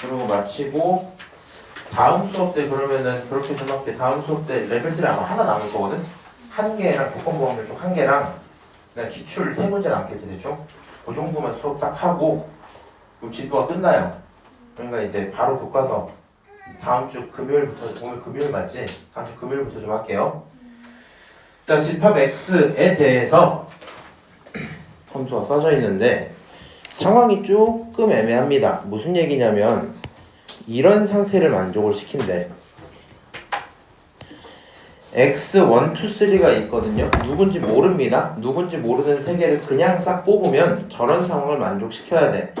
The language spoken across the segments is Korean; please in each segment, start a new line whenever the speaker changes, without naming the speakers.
그리고 마치고 다음 수업 때 그러면은 그렇게 좀 할게. 다음 수업 때 레벨 3 아마 하나 남을 거거든. 한 개랑 조건부항 쪽 한 개랑 그냥 기출 세 문제 남겠지 대충. 그 정도만 수업 딱 하고 그럼 진도가 끝나요. 그러니까 이제 바로 교과서 다음 주 금요일부터 오늘 금요일 맞지? 다음 주 금요일부터 좀 할게요. 일단 집합 X에 대해서 함수가 써져 있는데 상황이 조금 애매합니다. 무슨 얘기냐면 이런 상태를 만족을 시킨대. X 1, 2, 3가 있거든요. 누군지 모릅니다. 누군지 모르는 세 개를 그냥 싹 뽑으면 저런 상황을 만족시켜야 돼.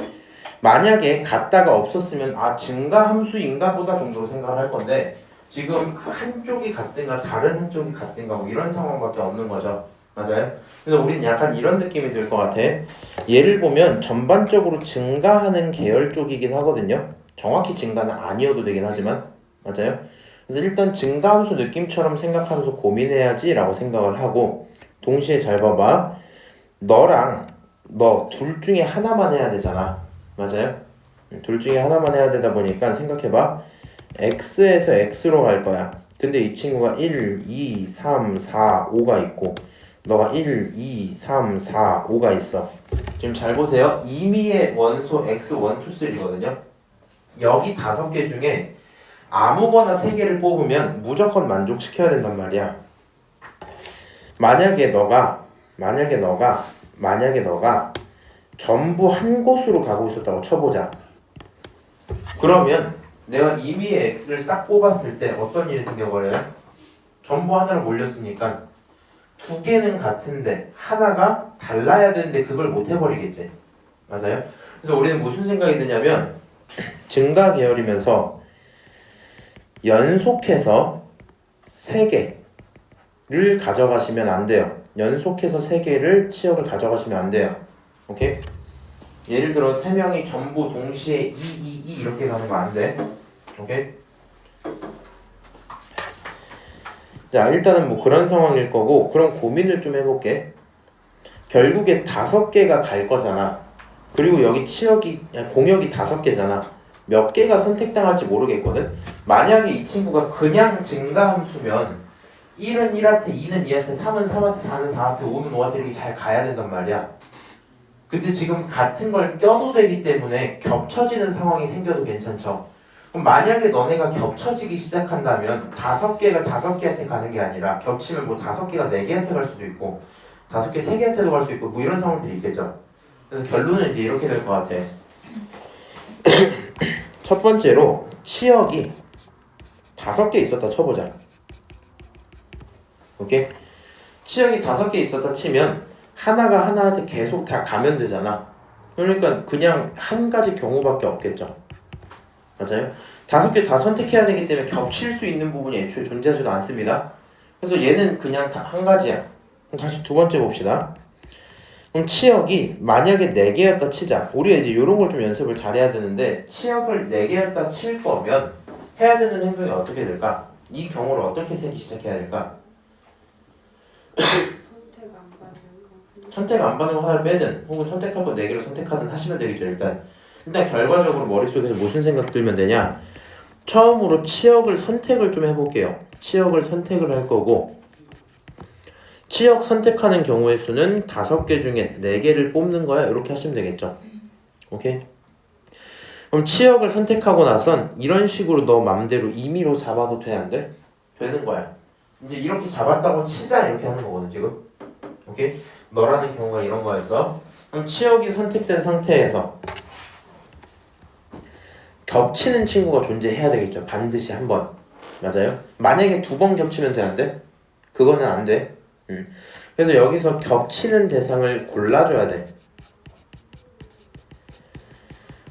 만약에 같다가 없었으면 아 증가 함수인가 보다 정도로 생각을 할 건데 지금 한쪽이 같든가 다른 한쪽이 같든가 뭐 이런 상황밖에 없는 거죠. 맞아요? 그래서 우리는 약간 이런 느낌이 들 것 같아. 얘를 보면 전반적으로 증가하는 계열 쪽이긴 하거든요. 정확히 증가는 아니어도 되긴 하지만 맞아요? 그래서 일단 증가함수 느낌처럼 생각하면서 고민해야지 라고 생각을 하고 동시에 잘 봐봐. 너랑 너 둘 중에 하나만 해야 되잖아. 맞아요? 둘 중에 하나만 해야 되다 보니까 생각해봐. X에서 X로 갈 거야. 근데 이 친구가 1, 2, 3, 4, 5가 있고 너가 1, 2, 3, 4, 5가 있어. 지금 잘 보세요. 임의의 원소 X 1, 2, 3거든요. 여기 5개 중에 아무거나 3개를 뽑으면 무조건 만족시켜야 된단 말이야. 만약에 너가 전부 한 곳으로 가고 있었다고 쳐보자. 그러면 내가 임의의 X를 싹 뽑았을 때 어떤 일이 생겨버려요? 전부 하나로 몰렸으니까 2개는 같은데 하나가 달라야 되는데 그걸 못 해버리겠지. 맞아요? 그래서 우리는 무슨 생각이 드냐면 증가 계열이면서 연속해서 3개를 가져가시면 안 돼요. 연속해서 3개를 치역을 가져가시면 안 돼요. 오케이? 예를 들어 3명이 전부 동시에 2, 2, 2 이렇게 가는 거 안 돼. 오케이? 자, 일단은 뭐 그런 상황일 거고 그럼 고민을 좀 해볼게. 결국에 5개가 갈 거잖아. 그리고 여기 공역이 5개잖아. 몇 개가 선택당할지 모르겠거든. 만약에 이 친구가 그냥 증가함수면 1은 1한테, 2는 2한테, 3은 3한테, 4는 4한테, 5는 5한테 이렇게 잘 가야 된단 말이야. 근데 지금 같은 걸 껴도 되기 때문에 겹쳐지는 상황이 생겨도 괜찮죠. 그럼 만약에 너네가 겹쳐지기 시작한다면 5개가 5개한테 가는 게 아니라 겹치면 뭐 5개가 4개한테 갈 수도 있고 5개 3개한테도 갈 수 있고 뭐 이런 상황들이 있겠죠. 그래서 결론은 이제 이렇게 될 것 같아. 첫 번째로 치역이 5개 있었다 쳐보자. 오케이? 치역이 5개 있었다 치면 하나가 하나한테 계속 다 가면 되잖아. 그러니까 그냥 한 가지 경우밖에 없겠죠. 맞아요? 5개 다 선택해야 되기 때문에 겹칠 수 있는 부분이 애초에 존재하지도 않습니다. 그래서 얘는 그냥 다 한 가지야. 그럼 다시 두 번째 봅시다. 그럼 치역이 만약에 4개였다 치자. 우리가 이제 이런 걸 좀 연습을 잘해야 되는데 치역을 4개였다 칠 거면 해야 되는 행동이 어떻게 될까? 이 경우를 어떻게 세기 시작해야 될까? 선택 안 받는 거 하나를 빼든 혹은 선택할 거 4개를 선택하든 하시면 되겠죠. 일단 결과적으로 머릿속에서 무슨 생각 들면 되냐? 처음으로 치역을 선택을 좀 해볼게요. 치역을 선택을 할 거고 치역 선택하는 경우의 수는 5개 중에 4개를 뽑는 거야. 이렇게 하시면 되겠죠. 오케이? 그럼 치역을 선택하고 나선 이런 식으로 너 맘대로 임의로 잡아도 돼? 안 돼? 되는 거야. 이제 이렇게 잡았다고 치자 이렇게 하는 거거든 지금. 오케이? 너라는 경우가 이런 거였어. 그럼 치역이 선택된 상태에서 겹치는 친구가 존재해야 되겠죠. 반드시 한 번. 맞아요? 만약에 2번 겹치면 돼? 안 돼? 그거는 안 돼. 그래서 여기서 겹치는 대상을 골라줘야 돼.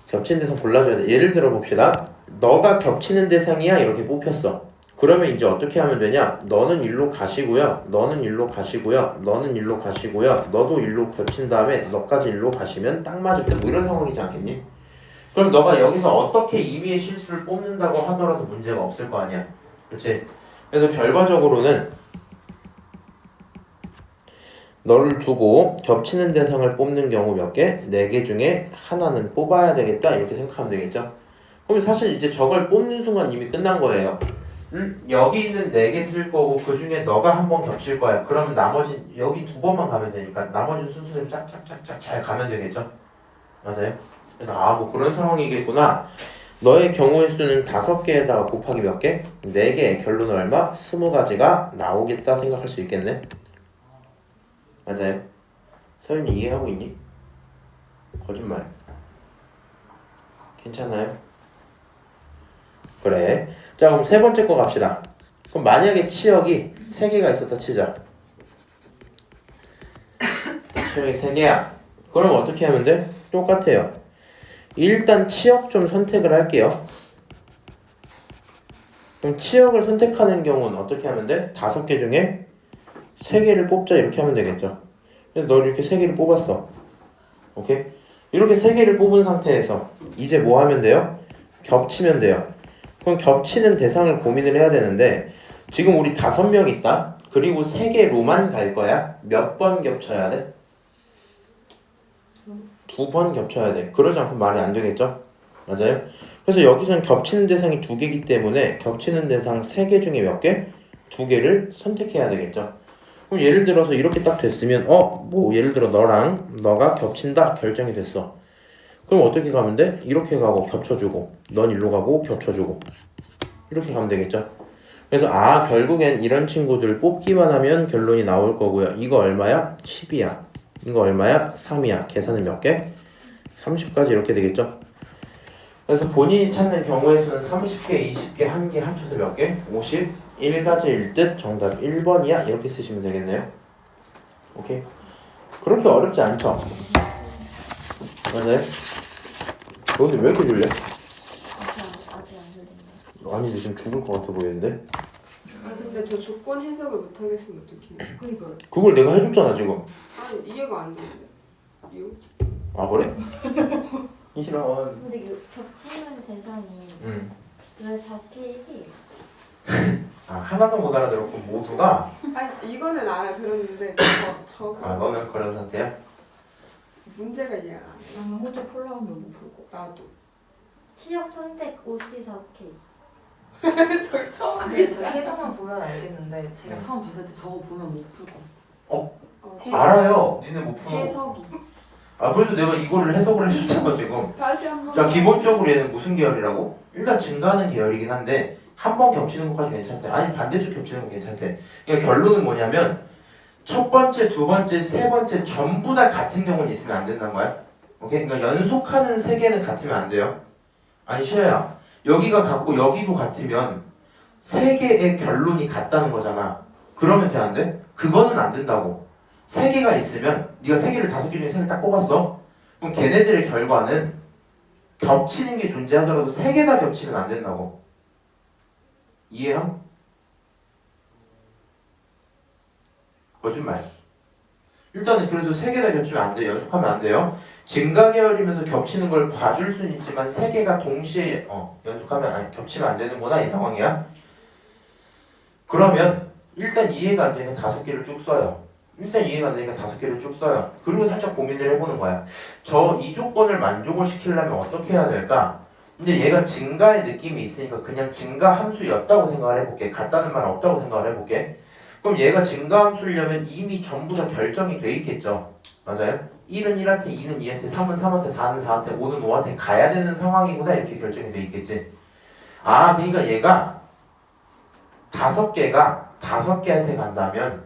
겹치는 대상 골라줘야 돼. 예를 들어 봅시다. 너가 겹치는 대상이야 이렇게 뽑혔어. 그러면 이제 어떻게 하면 되냐? 너는 일로 가시고요. 너는 일로 가시고요. 너는 일로 가시고요. 너도 일로 겹친 다음에 너까지 일로 가시면 딱 맞을 때 뭐 이런 상황이지 않겠니? 그럼 너가 여기서 어떻게 임의의 실수를 뽑는다고 하더라도 문제가 없을 거 아니야. 그치? 그래서 결과적으로는 너를 두고 겹치는 대상을 뽑는 경우 몇 개? 4개 중에 하나는 뽑아야 되겠다 이렇게 생각하면 되겠죠. 그럼 사실 이제 저걸 뽑는 순간 이미 끝난 거예요. 여기 있는 4개 쓸 거고 그 중에 너가 한 번 겹칠 거야. 그러면 나머지 여기 2번만 가면 되니까 나머지 순서대로 짝짝짝짝 잘 가면 되겠죠? 맞아요? 그래서 아 뭐 그런 상황이겠구나. 너의 경우의 수는 5개에다가 곱하기 몇 개? 4개. 결론은 얼마? 20가지가 나오겠다 생각할 수 있겠네. 맞아요? 서윤이 이해하고 있니? 거짓말. 괜찮아요? 그래. 자 그럼 세 번째 거 갑시다. 그럼 만약에 치역이 3개가 있었다 치자. 치역이 3개야. 그럼 어떻게 하면 돼? 똑같아요. 일단 치역 좀 선택을 할게요. 그럼 치역을 선택하는 경우는 어떻게 하면 돼? 5개 중에 3개를 뽑자 이렇게 하면 되겠죠. 그래서 너 이렇게 3개를 뽑았어. 오케이? 이렇게 3개를 뽑은 상태에서 이제 뭐 하면 돼요? 겹치면 돼요. 그럼 겹치는 대상을 고민을 해야 되는데 지금 우리 5명 있다. 그리고 3개로만 갈 거야. 몇 번 겹쳐야 돼? 2번 겹쳐야 돼. 그러지 않고 말이 안 되겠죠? 맞아요? 그래서 여기서는 겹치는 대상이 2개이기 때문에 겹치는 대상 3개 중에 몇 개? 2개를 선택해야 되겠죠. 그럼 예를 들어서 이렇게 딱 됐으면 뭐 예를 들어 너랑 너가 겹친다 결정이 됐어. 그럼 어떻게 가면 돼? 이렇게 가고 겹쳐주고 넌 일로 가고 겹쳐주고 이렇게 가면 되겠죠. 그래서 결국엔 이런 친구들 뽑기만 하면 결론이 나올 거고요. 이거 얼마야? 10이야. 이거 얼마야? 3이야. 계산은 몇 개? 30까지 이렇게 되겠죠. 그래서 본인이 찾는 경우의 수는 30개, 20개, 1개 합쳐서 몇 개? 51가지일 듯 정답 1번이야. 이렇게 쓰시면 되겠네요. 오케이? 그렇게 어렵지 않죠? 맞아요? 너 근데 왜 이렇게 졸려?
아직 안 들리네.
아니 지금 죽을 것 같아 보이는데?
근데 저 조건 해석을 못 하겠으면 어떡해?
그니까
그걸 내가 해줬잖아 지금.
아니 이해가 안 되는데. 이유?
아 그래? 이런.
근데 이 겹치는 대상이 왜 41이
하나도 못 알아들었고 모두가.
아니 이거는 알아들었는데 저거
너는 그런 상태야?
문제가 이해가 안 돼.
나는 호주 폴라운드 못 풀고
나도.
치역 선택 OC4K
저기 처음
근데 저 해석만 보면 알겠는데 제가 처음 봤을 때 저거 보면 못 풀 것 같아요. 해석.
알아요. 니네 못 푸는 거.
해석이.
그래서 내가 이거를 해석을 해줬잖아 지금.
다시 한번.
자 기본적으로 얘는 무슨 계열이라고? 일단 증가하는 계열이긴 한데 한 번 겹치는 것까지 괜찮대. 아니 반대쪽 겹치는 건 괜찮대. 그러니까 결론은 뭐냐면 첫 번째, 두 번째, 세 번째 전부 다 같은 경우는 있으면 안 된다는 거야. 오케이? 그러니까 연속하는 세 개는 같으면 안 돼요. 아니 시아야 여기가 같고 여기도 같으면 세 개의 결론이 같다는 거잖아. 그러면 돼 안 돼? 그거는 안 된다고. 세 개가 있으면 네가 세 개를 5개 중에 세 개를 딱 뽑았어. 그럼 걔네들의 결과는 겹치는 게 존재하더라도 세 개 다 겹치면 안 된다고. 이해함? 거짓말. 일단은 그래서 세 개 다 겹치면 안 돼요. 연속하면 안 돼요. 증가 계열이면서 겹치는 걸 봐줄 수는 있지만 세 개가 동시에 연속하면 겹치면 안 되는구나 이 상황이야. 그러면 일단 이해가 안 되니까 5개를 쭉 써요. 일단 이해가 안 되니까 5개를 쭉 써요. 그리고 살짝 고민을 해보는 거야. 이 조건을 만족을 시키려면 어떻게 해야 될까? 근데 얘가 증가의 느낌이 있으니까 그냥 증가 함수였다고 생각을 해볼게. 같다는 말은 없다고 생각을 해볼게. 그럼 얘가 증가 함수려면 이미 전부 다 결정이 돼 있겠죠. 맞아요? 1은 1한테, 2는 2한테, 3은 3한테, 4는 4한테, 5는 5한테 가야 되는 상황이구나 이렇게 결정이 돼 있겠지. 그러니까 얘가 5개가 5개한테 간다면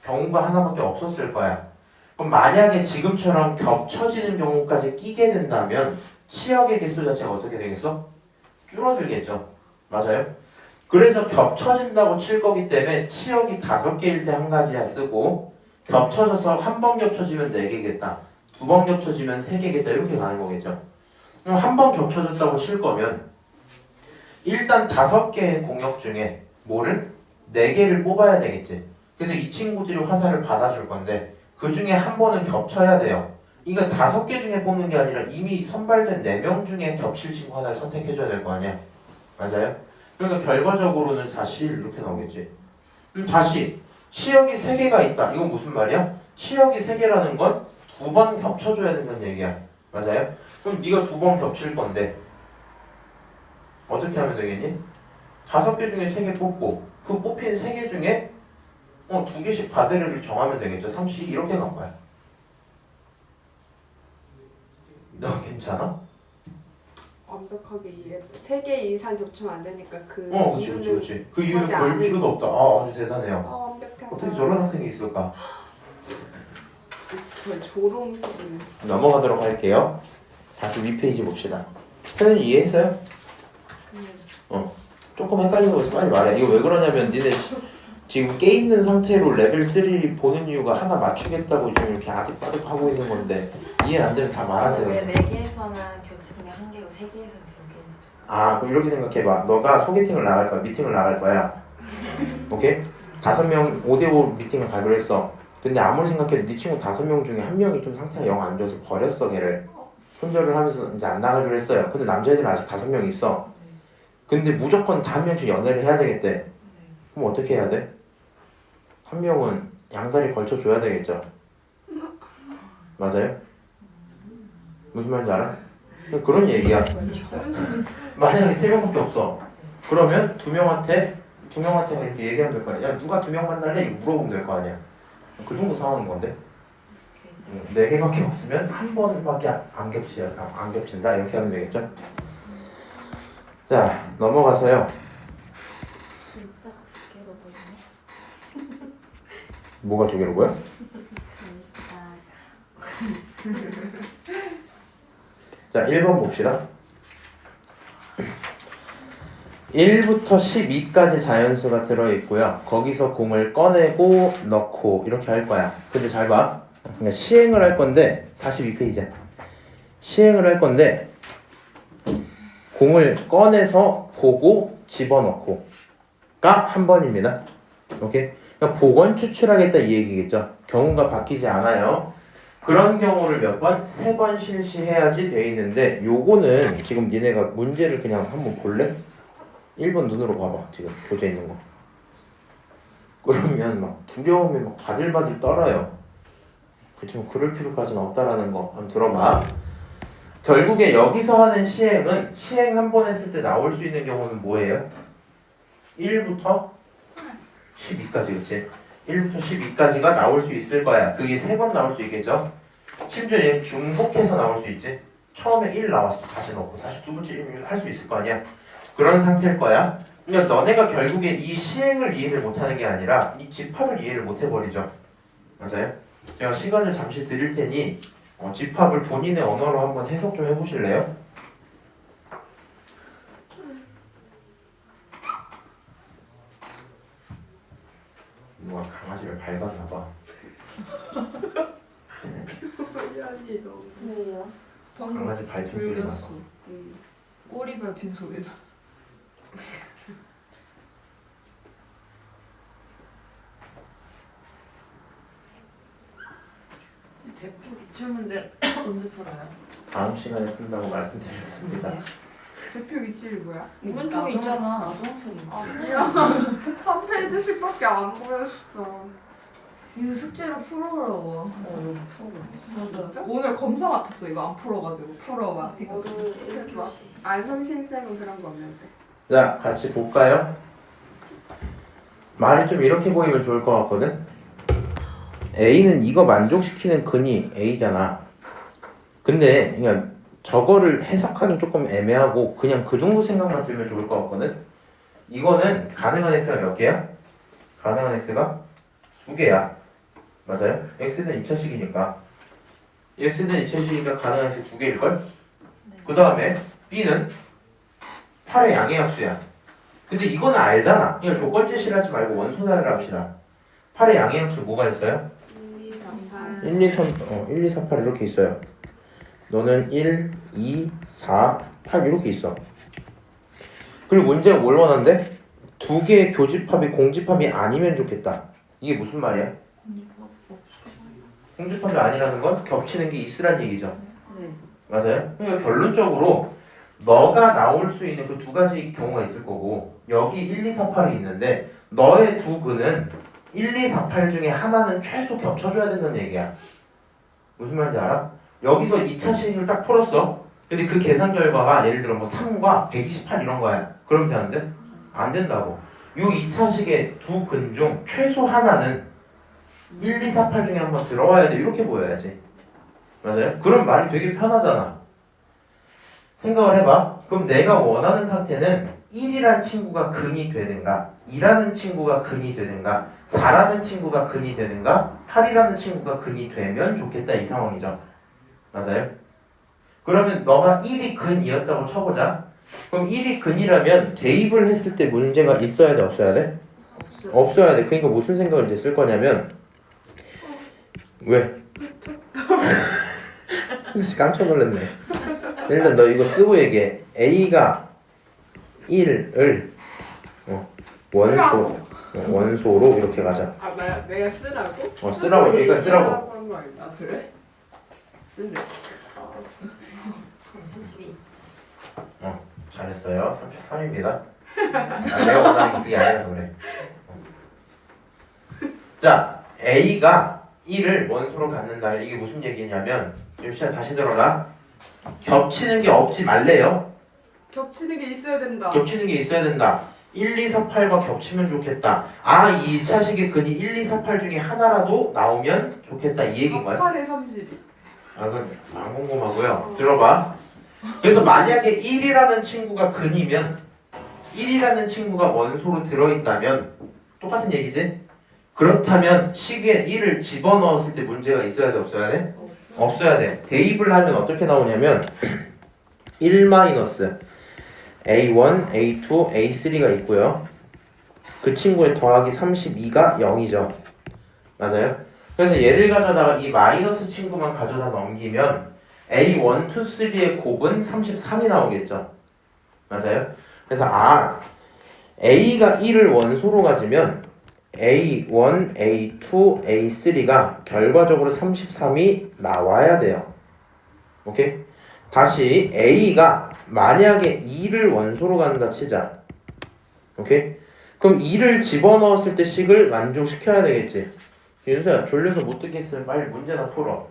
경우가 하나밖에 없었을 거야. 그럼 만약에 지금처럼 겹쳐지는 경우까지 끼게 된다면 치역의 개수 자체가 어떻게 되겠어? 줄어들겠죠. 맞아요? 그래서 겹쳐진다고 칠 거기 때문에 치역이 5개일 때 한 가지야 쓰고 겹쳐져서 한 번 겹쳐지면 4개겠다. 2번 겹쳐지면 3개겠다. 이렇게 가는 거겠죠. 그럼 한 번 겹쳐졌다고 칠 거면 일단 5개의 공역 중에 뭐를? 4개를 뽑아야 되겠지. 그래서 이 친구들이 화살을 받아줄 건데 그 중에 한 번은 겹쳐야 돼요. 그러니까 5개 중에 뽑는 게 아니라 이미 선발된 4명 중에 겹칠 친구 하나를 선택해줘야 될 거 아니야. 맞아요? 그러니까 결과적으로는 다시 이렇게 나오겠지. 그럼 다시 치역이 3개가 있다. 이건 무슨 말이야? 치역이 3개라는 건 2번 겹쳐줘야 된다는 얘기야. 맞아요? 그럼 네가 2번 겹칠 건데 어떻게 하면 되겠니? 5개 중에 3개 뽑고 그 뽑힌 3개 중에 2개씩 바드를 정하면 되겠죠. 3씩 이렇게 간 거야. 너 괜찮아?
완벽하게 이해했어. 3개 이상 겹치면 안 되니까 그
그치. 그 이유는
하지
볼
않은-
필요도 없다. 아주 대단해요.
완벽하다.
어떻게 저런 학생이 있을까?
거의 조롱 수준.
넘어가도록 할게요. 42페이지 봅시다. 선생님 이해했어요? 조금 헷갈리는 거 있으면 빨리 말해. 이거 왜 그러냐면 니네 지금 깨 있는 상태로 레벨 3 보는 이유가 하나 맞추겠다고 지금 이렇게 아득바득 하고 있는 건데 이해 안 되면 다
왜
말하세요.
4개에서는 겹치는 게 1개고 3개에서는 2개인지.
아 그럼 이렇게 생각해봐. 너가 소개팅을 나갈 거야. 미팅을 나갈 거야. 오케이? 5명 5대5 미팅을 가기로 했어. 근데 아무리 생각해도 네 친구 5명 중에 1명이 좀 상태가 영 안 좋아서 버렸어 걔를. 손절을 하면서 이제 안 나가기로 했어요. 근데 남자애들은 아직 5명 있어. 근데 무조건 다 한 명씩 연애를 해야 되겠대. 그럼 어떻게 해야 돼? 한 명은 양다리 걸쳐줘야 되겠죠. 맞아요? 무슨 말인지 알아? 그런 얘기야. 만약에 3명밖에 없어. 그러면 2명한테 이렇게 얘기하면 될 거 아니야. 야 누가 2명 만날래? 이거 물어보면 될 거 아니야. 그 정도 상황인 건데. 4개밖에 없으면 한 번밖에 안 겹친다. 이렇게 하면 되겠죠. 자 넘어가서요.
진짜 2개로 보이네.
뭐가 2개로 보여?
그러니까
자 1번 봅시다. 1부터 12까지 자연수가 들어있고요. 거기서 공을 꺼내고 넣고 이렇게 할 거야. 근데 잘 봐. 그러니까 시행을 할 건데 42페이지야. 시행을 할 건데 공을 꺼내서 보고 집어넣고가 한 번입니다. 오케이? 그러니까 복원 추출하겠다 이 얘기겠죠. 경우가 바뀌지 않아요. 그런 경우를 몇 번? 3번 실시해야지 돼 있는데 요거는 지금 니네가 문제를 그냥 한번 볼래? 1번 눈으로 봐봐. 지금 교재 있는 거. 그러면 막 두려움이 막 바들바들 떨어요. 그렇지만 그럴 필요까지는 없다라는 거 한번 들어봐. 결국에 여기서 하는 시행은 시행 한 번 했을 때 나올 수 있는 경우는 뭐예요? 1부터 12까지 그렇지? 1부터 12까지가 나올 수 있을 거야. 그게 3번 나올 수 있겠죠? 심지어 얘 중복해서 나올 수 있지? 처음에 1 나왔어. 다시 넣고 다시 두 번째 1 할 수 있을 거 아니야? 그런 상태일 거야. 그러니까 너네가 결국에 이 시행을 이해를 못하는 게 아니라 이 집합을 이해를 못 해버리죠. 맞아요? 제가 시간을 잠시 드릴 테니 집합을 본인의 언어로 한번 해석 좀 해보실래요? 누가 강아지를 밟았나 봐.
미안해 너무.
왜요?
강아지 밟힌 소리 나서.
울렸어. 꼬리 밟힌 소리 났어. 대표 기출문제 언제 풀어요?
다음 시간에 푼다고 말씀드렸습니다.
대표 기출이 뭐야?
오른쪽에 있잖아. 나중학생.
아니야. 한 페이지씩밖에 안 보였어.
이거 숙제로 풀어보라고. 여기 풀어보라고.
진짜?
오늘 검사 같았어. 이거 안 풀어가지고 풀어봐.
저도 이렇게 막 안성신 쌤은 그런 거 없는데.
자, 같이 볼까요? 말이 좀 이렇게 보이면 좋을 것 같거든? A는 이거 만족시키는 근이 A잖아. 근데 그냥 저거를 해석하기 조금 애매하고 그냥 그 정도 생각만 들면 좋을 것 같거든? 이거는 가능한 x가 몇 개야? 가능한 x가 2개야. 맞아요? x는 2차식이니까 x는 2차식이니까 가능한 x 2개일걸? 그 다음에 b는 8의 양의합수야. 근데 이거는 알잖아. 그냥 조건 제시를 하지 말고 원소다를 합시다. 8의 양의합수 뭐가 있어요?
1, 2, 3, 8.
1, 2, 3, 1, 2, 4, 8 이렇게 있어요. 너는 1, 2, 4, 8 이렇게 있어. 그리고 문제가 뭘 원한대? 2개의 교집합이 공집합이 아니면 좋겠다. 이게 무슨 말이야? 공집합이 아니라는 건 겹치는 게 있으란 얘기죠.
네.
맞아요? 그러니까 결론적으로 너가 나올 수 있는 그 2가지 경우가 있을 거고 여기 1, 2, 4, 8이 있는데 너의 두 근은 1, 2, 4, 8 중에 하나는 최소 겹쳐줘야 된다는 얘기야. 무슨 말인지 알아? 여기서 2차식을 딱 풀었어. 근데 그 계산 결과가 예를 들어 뭐 3과 128 이런 거야. 그러면 되는데? 안 된다고. 요 2차식의 두 근 중 최소 하나는 1, 2, 4, 8 중에 한번 들어와야 돼. 이렇게 보여야지. 맞아요? 그럼 말이 되게 편하잖아. 생각을 해봐. 그럼 내가 원하는 상태는 1이란 친구가 근이 되든가 2라는 친구가 근이 되든가 4라는 친구가 근이 되든가 8이라는 친구가 근이 되면 좋겠다 이 상황이죠. 맞아요? 그러면 너가 1이 근이었다고 쳐보자. 그럼 1이 근이라면 대입을 했을 때 문제가 있어야 돼 없어야 돼? 없어야 돼. 그러니까 무슨 생각을 이제 쓸 거냐면 왜? 깜짝 놀랐네. 일단 너 이거 쓰고 얘기해. A가 1을 원소로 이렇게 가자.
아 내가 쓰라고?
쓰라고 그러니까 쓰라고.
한 거 아니야?
아 그래?
쓰래.
32.
잘했어요. 33입니다. 내가 원하는 게 그게 아니라서 그래. 자, A가 1을 원소로 갖는다. 이게 무슨 얘기냐면 좀 시간 다시 들어라. 겹치는 게 없지 말래요.
겹치는 게 있어야 된다.
겹치는 게 있어야 된다. 1, 2, 4, 8과 겹치면 좋겠다. 아, 이 2차식의 근이 1, 2, 4, 8 중에 하나라도 나오면 좋겠다. 이 얘기인 거야.
8에 32.
아, 그건 안 궁금하고요. 들어봐. 그래서 만약에 1이라는 친구가 근이면 1이라는 친구가 원소로 들어있다면 똑같은 얘기지? 그렇다면 식에 1을 집어넣었을 때 문제가 있어야 돼 없어야 돼? 없어야 돼. 대입을 하면 어떻게 나오냐면 1 마이너스 A1, A2, A3가 있고요. 그 친구의 더하기 32가 0이죠. 맞아요? 그래서 얘를 가져다가 이 마이너스 친구만 가져다 넘기면 A1, 2, 3의 곱은 33이 나오겠죠. 맞아요? 그래서 A가 1을 원소로 가지면 A1, A2, A3가 결과적으로 33이 나와야 돼요. 오케이? 다시 A가 만약에 2를 원소로 간다 치자. 오케이? 그럼 2를 집어넣었을 때 식을 만족시켜야 되겠지. 윤서야 졸려서 못 듣겠으면 빨리 문제나 풀어.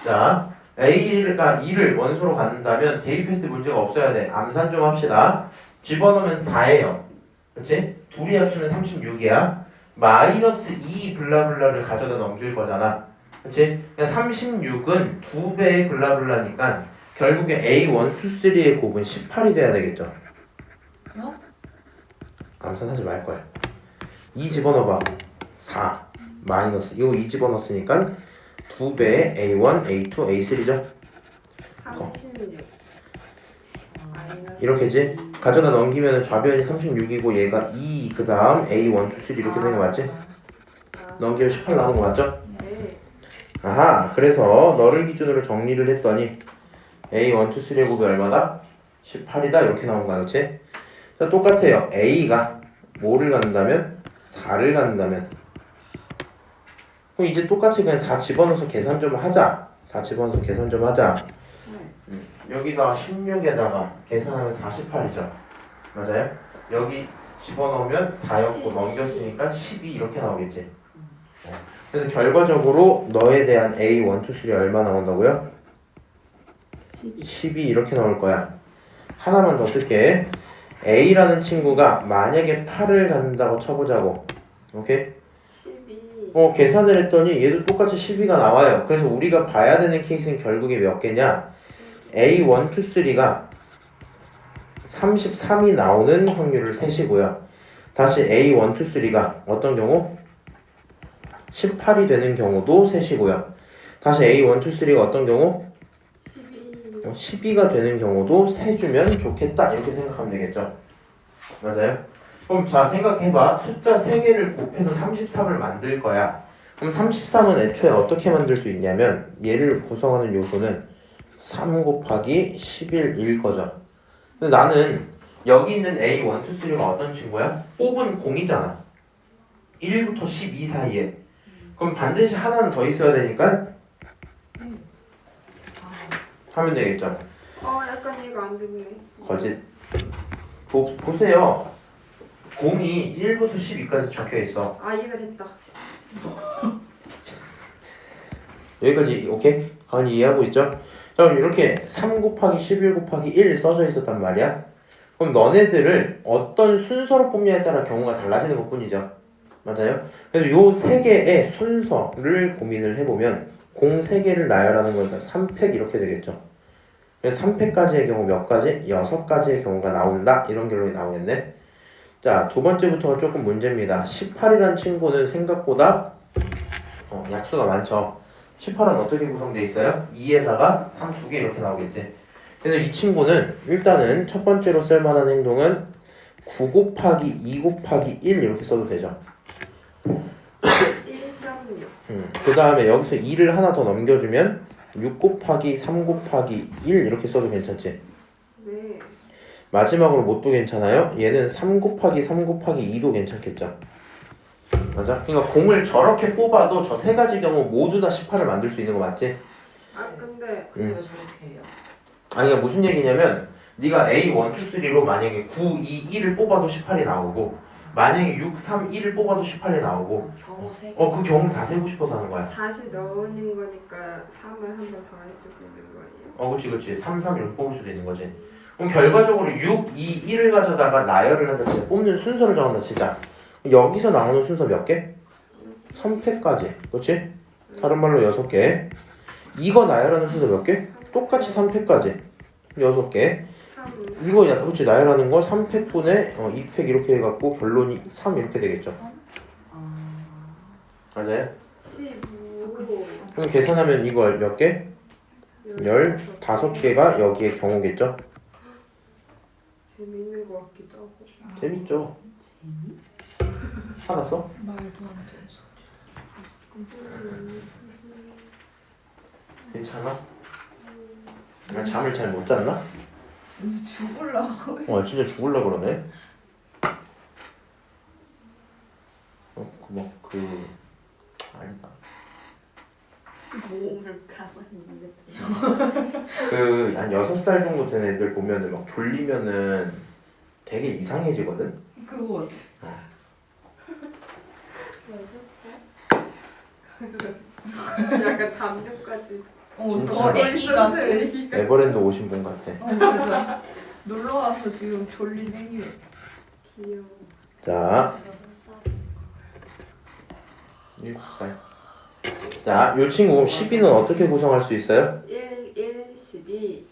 자, A가 2를 원소로 갖는다면 대입했을 때 문제가 없어야 돼. 암산 좀 합시다. 집어넣으면 4예요. 그렇지? 둘이 합치면 36이야. 마이너스 2 블라블라를 가져다 넘길 거잖아. 그렇지? 36은 2배의 블라블라니까 결국에 A1, 2, 3의 곱은 18이 돼야 되겠죠. 암산하지 말 거야. 2 집어넣어봐. 4 마이너스 이거 2 집어넣었으니까 2배의 A1, A2, A3죠.
36. 마이너스
이렇게지? 가져다 넘기면 좌변이 36이고 얘가 2 그 다음 A1, 2, 3 이렇게 되는 거 맞지? 넘기면 18 나오는 거 맞죠?
네.
아하, 그래서 너를 기준으로 정리를 했더니 A1, 2, 3의 곱이 얼마다? 18이다 이렇게 나온 거야. 그치? 자, 똑같아요. A가 뭐를 갖는다면? 4를 갖는다면 그럼 이제 똑같이 그냥 4 집어넣어서 계산 좀 하자. 4 집어넣어서 계산 좀 하자. 여기다가 16에다가 계산하면 48이죠. 맞아요? 여기 집어넣으면 4였고 넘겼으니까 12 이렇게 나오겠지. 그래서 결과적으로 너에 대한 A, 1, 2, 3 얼마 나온다고요? 12 이렇게 나올 거야. 하나만 더 쓸게. A라는 친구가 만약에 8을 갖는다고 쳐보자고. 오케이?
12.
계산을 했더니 얘도 똑같이 12가 나와요. 그래서 우리가 봐야 되는 케이스는 결국에 몇 개냐? A1, 2, 3가 33이 나오는 확률을 세시고요. 다시 A1, 2, 3가 어떤 경우? 18이 되는 경우도 세시고요. 다시 A1, 2, 3가 어떤 경우?
12.
12가 되는 경우도 세주면 좋겠다 이렇게 생각하면 되겠죠. 맞아요? 그럼 자 생각해봐. 숫자 3개를 곱해서 33을 만들 거야. 그럼 33은 애초에 어떻게 만들 수 있냐면 얘를 구성하는 요소는 3 곱하기 11일 거죠. 근데 나는 여기 있는 A, 1, 2, 3가 어떤 친구야? 뽑은 공이잖아. 1부터 12 사이에. 그럼 반드시 하나는 더 있어야 되니까 하면 되겠죠.
약간 이해가 안 됐네.
거짓. 보세요. 공이 1부터 12까지 적혀 있어.
이해가 됐다.
여기까지 오케이? 강은이 이해하고 있죠? 그럼 이렇게 3 곱하기 11 곱하기 1 써져 있었단 말이야. 그럼 너네들을 어떤 순서로 뽑냐에 따라 경우가 달라지는 것 뿐이죠. 맞아요? 그래서 요 세 개의 순서를 고민을 해보면 공 3개를 나열하는 거니까 3팩 이렇게 되겠죠. 그래서 3팩까지의 경우 몇 가지? 6가지의 경우가 나온다. 이런 결론이 나오겠네. 자, 두 번째부터가 조금 문제입니다. 18이란 친구는 생각보다 약수가 많죠. 18은 어떻게 구성되어 있어요? 2에다가 3 2개 이렇게 나오겠지. 그래서 이 친구는 일단은 첫 번째로 쓸만한 행동은 9 곱하기 2 곱하기 1 이렇게 써도 되죠.
1, 3, 6.
그 다음에 여기서 2를 하나 더 넘겨주면 6 곱하기 3 곱하기 1 이렇게 써도 괜찮지.
네.
마지막으로 뭣도 괜찮아요? 얘는 3 곱하기 3 곱하기 2도 괜찮겠죠. 맞아? 그러니까 공을 저렇게 뽑아도 저 세 가지 경우 모두 다 18을 만들 수 있는 거 맞지?
아 근데
근데 왜 저렇게 해요?
아니 그러니까 무슨 얘기냐면 네가 A, 1, 2, 3로 만약에 9, 2, 1을 뽑아도 18이 나오고 만약에 6, 3, 1을 뽑아도 18이 나오고
경우 3개.
그 경우를 다 세고 싶어서 하는 거야.
다시 넣는 거니까 3을 한 번 더 할 수도 있는 거예요.
그치 3, 3 이렇게 뽑을 수도 있는 거지. 그럼 결과적으로 6, 2, 1을 가져다가 나열을 한다 치자. 뽑는 순서를 정한다 치자. 여기서 나오는 순서 몇 개? 3팩까지. 그치? 다른 말로 6개. 이거 나열하는 순서 몇 개? 똑같이 3팩까지. 6개.
3.
이거 그치 나열하는 거 3팩분의 2팩 이렇게 해갖고 결론이 3 이렇게 되겠죠. 맞아요?
15.
그럼 계산하면 이거 몇 개? 15개가 여기에 경우겠죠?
재밌는 것 같기도 하고.
재밌죠? 화났어?
말도 안 되는 소리.
괜찮아? 잠을 잘 못 잤나?
왠지 죽을라고.
진짜 죽을라 그러네. 아니다.
몸을 가만히 있는데.
한 6살 정도 된 애들 보면은 막 졸리면은 되게 이상해지거든?
그거 같아.
약간 담요까지.
진짜.
더 애기 같아.
애기가.
에버랜드 오신 분 같아.
맞아. 놀러 와서 지금 졸린 애기.
귀여워.
자, 7살. 자, 요 친구 12는 어떻게 구성할 수 있어요?
1, 1, 12.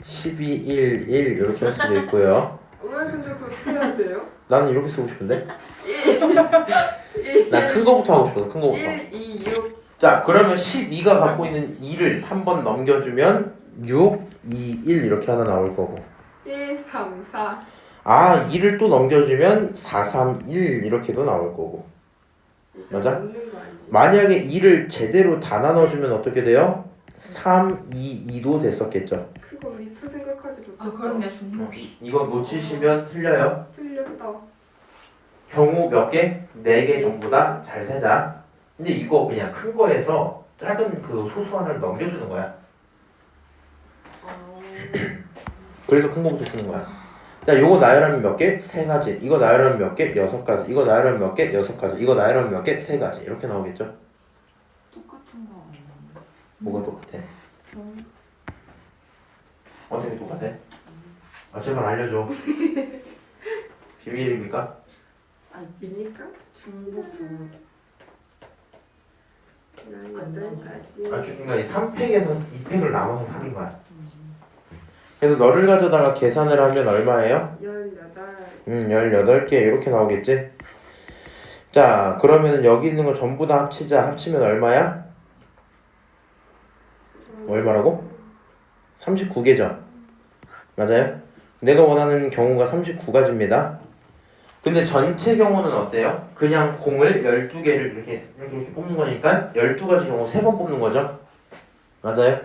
12, 1, 1 이렇게 할 수도 있고요.
왜 근데 그렇게 해야 돼요?
나는 이렇게 쓰고 싶은데?
1,
난 큰 거부터 하고 싶어서 큰 거부터.
1, 2, 6.
자, 그러면 12가 갖고 있는 2를 한 번 넘겨주면 6, 2, 1 이렇게 하나 나올 거고.
1, 3, 4.
2를 또 넘겨주면 4, 3, 1 이렇게도 나올 거고. 맞아?
없는 거 아니에요?
만약에 2를 제대로 다 나눠주면 어떻게 돼요? 3, 2, 2도 됐었겠죠.
그거 미처 생각하지 못했다.
아 그렇네 중국이.
이거 놓치시면 틀려요.
틀렸다.
경우 몇 개? 4개 전부 다 잘 세자. 근데 이거 그냥 큰 거에서 작은 그 소수 하나를 넘겨주는 거야. 그래서 큰 거부터 쓰는 거야. 자, 요거 나열하면 몇 개? 3가지. 이거 나열하면 몇 개? 6가지. 이거 나열하면 몇 개? 6가지. 이거 나열하면 몇 개? 3가지. 이렇게 나오겠죠?
똑같은 거 아니에요?
뭐가 똑같아? 어떻게 똑같아? 제발 알려줘. 비밀입니까?
입니까?
중복 중.
난 8가지.
그러니까 이 3팩에서 2팩을 나눠서 사는 거야. 그래서 너를 가져다가 계산을 하면 얼마예요?
18.
18개 이렇게 나오겠지? 자, 그러면 여기 있는 거 전부 다 합치자. 합치면 얼마야? 얼마라고? 39개죠? 맞아요? 내가 원하는 경우가 39가지입니다. 근데 전체 경우는 어때요? 그냥 공을 12개를 이렇게 뽑는 거니까 12가지 경우 3번 뽑는 거죠? 맞아요?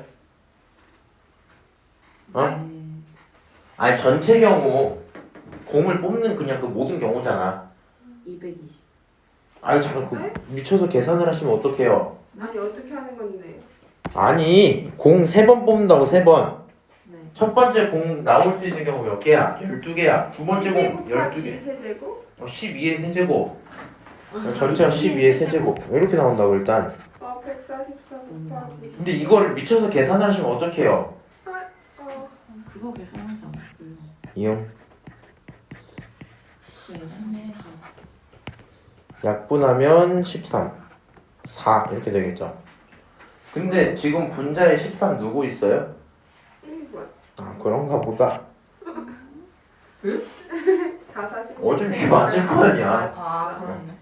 아니 전체 경우 공을 뽑는 그냥 그 모든 경우잖아.
220.
아니 잠깐 미쳐서 계산을 하시면 어떡해요?
아니 어떻게 하는 건데?
아니 공 3번 뽑는다고 3번.
네.
첫 번째 공 나올 수 있는 경우 몇 개야? 12개야. 두 번째 공
12개
12개.
세제곱?
12의 세제곱. 전체가 12의 세제곱. 이렇게 나온다고 일단.
144 곱하기
근데 이거를 미쳐서 계산하시면 어떡해요?
그거 계산하지 않았어요.
이용
네.
약분하면 13 4 이렇게 되겠죠. 근데 지금 분자에 13 누구 있어요?
1번
아 그런가 보다.
4, 40
어차피 이게 맞을 거 아니야.
아 그렇네.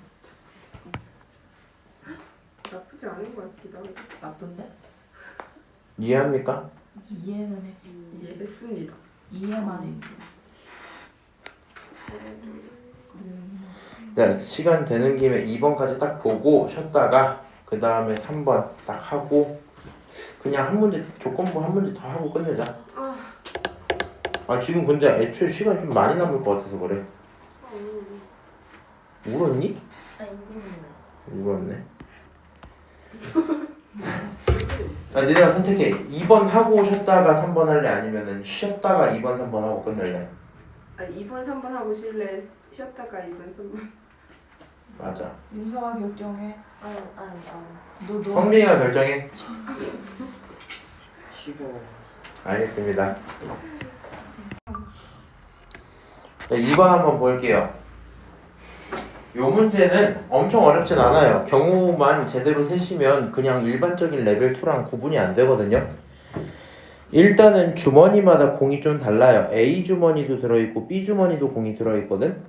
나쁘지 않은 것 같기도 하고
나쁜데?
이해합니까?
이해는 해.
이해했습니다.
이해만 해.
자, 시간 되는 김에 2번까지 딱 보고 쉬었다가 그 다음에 3번 딱 하고 그냥 한 문제 조건부 한 문제 더 하고 끝내자. 아 지금 근데 애초에 시간 좀 많이 남을 것 같아서 그래. 울었니? 울었네. 아, 니네가 선택해. 2번 하고 쉬었다가 3번 할래? 아니면은 쉬었다가 2번, 3번 하고 끝낼래?
아니 2번, 3번 하고 쉴래? 쉬었다가 2번, 3번
맞아.
윤서가 결정해. 너
성민이가 결정해.
쉬고
알겠습니다. 자, 2번 한번 볼게요. 요 문제는 엄청 어렵진 않아요. 경우만 제대로 세시면 그냥 일반적인 레벨 2랑 구분이 안 되거든요. 일단은 주머니마다 공이 좀 달라요. A 주머니도 들어있고 B 주머니도 공이 들어있거든.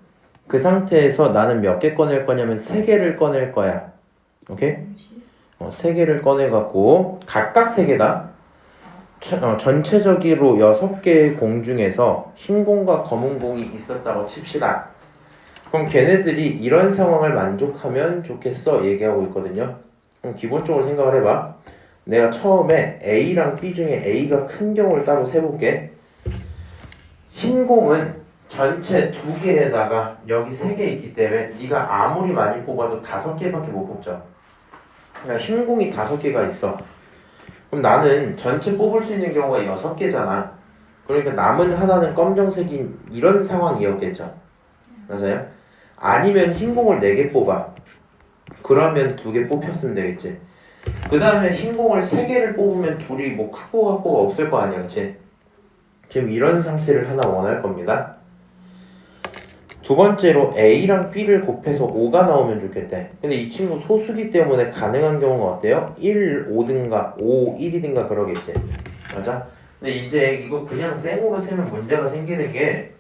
그 상태에서 나는 몇 개 꺼낼 거냐면 3개를 꺼낼 거야. 오케이? 3개를 꺼내갖고 각각 3개다. 전체적으로 6개의 공 중에서 흰 공과 검은 공이 있었다고 칩시다. 그럼 걔네들이 이런 상황을 만족하면 좋겠어 얘기하고 있거든요. 그럼 기본적으로 생각을 해봐. 내가 처음에 A랑 B 중에 A가 큰 경우를 따로 세볼게. 흰 공은 전체 2개에다가 여기 3개 있기 때문에 네가 아무리 많이 뽑아도 5개밖에 못 뽑죠. 그러니까 흰 공이 5개가 있어. 그럼 나는 전체 뽑을 수 있는 경우가 6개잖아. 그러니까 남은 하나는 검정색인 이런 상황이었겠죠. 맞아요? 아니면 흰 공을 4개 뽑아. 그러면 2개 뽑혔으면 되겠지. 그 다음에 흰 공을 3개를 뽑으면 둘이 뭐 크고 같고가 없을 거 아니야, 그치? 지금 이런 상태를 하나 원할 겁니다. 두 번째로 A랑 B를 곱해서 5가 나오면 좋겠대. 근데 이 친구 소수기 때문에 가능한 경우가 어때요? 1, 5든가 5, 1이든가 그러겠지. 맞아? 근데 이제 이거 그냥 생으로 세면 문제가 생기는 게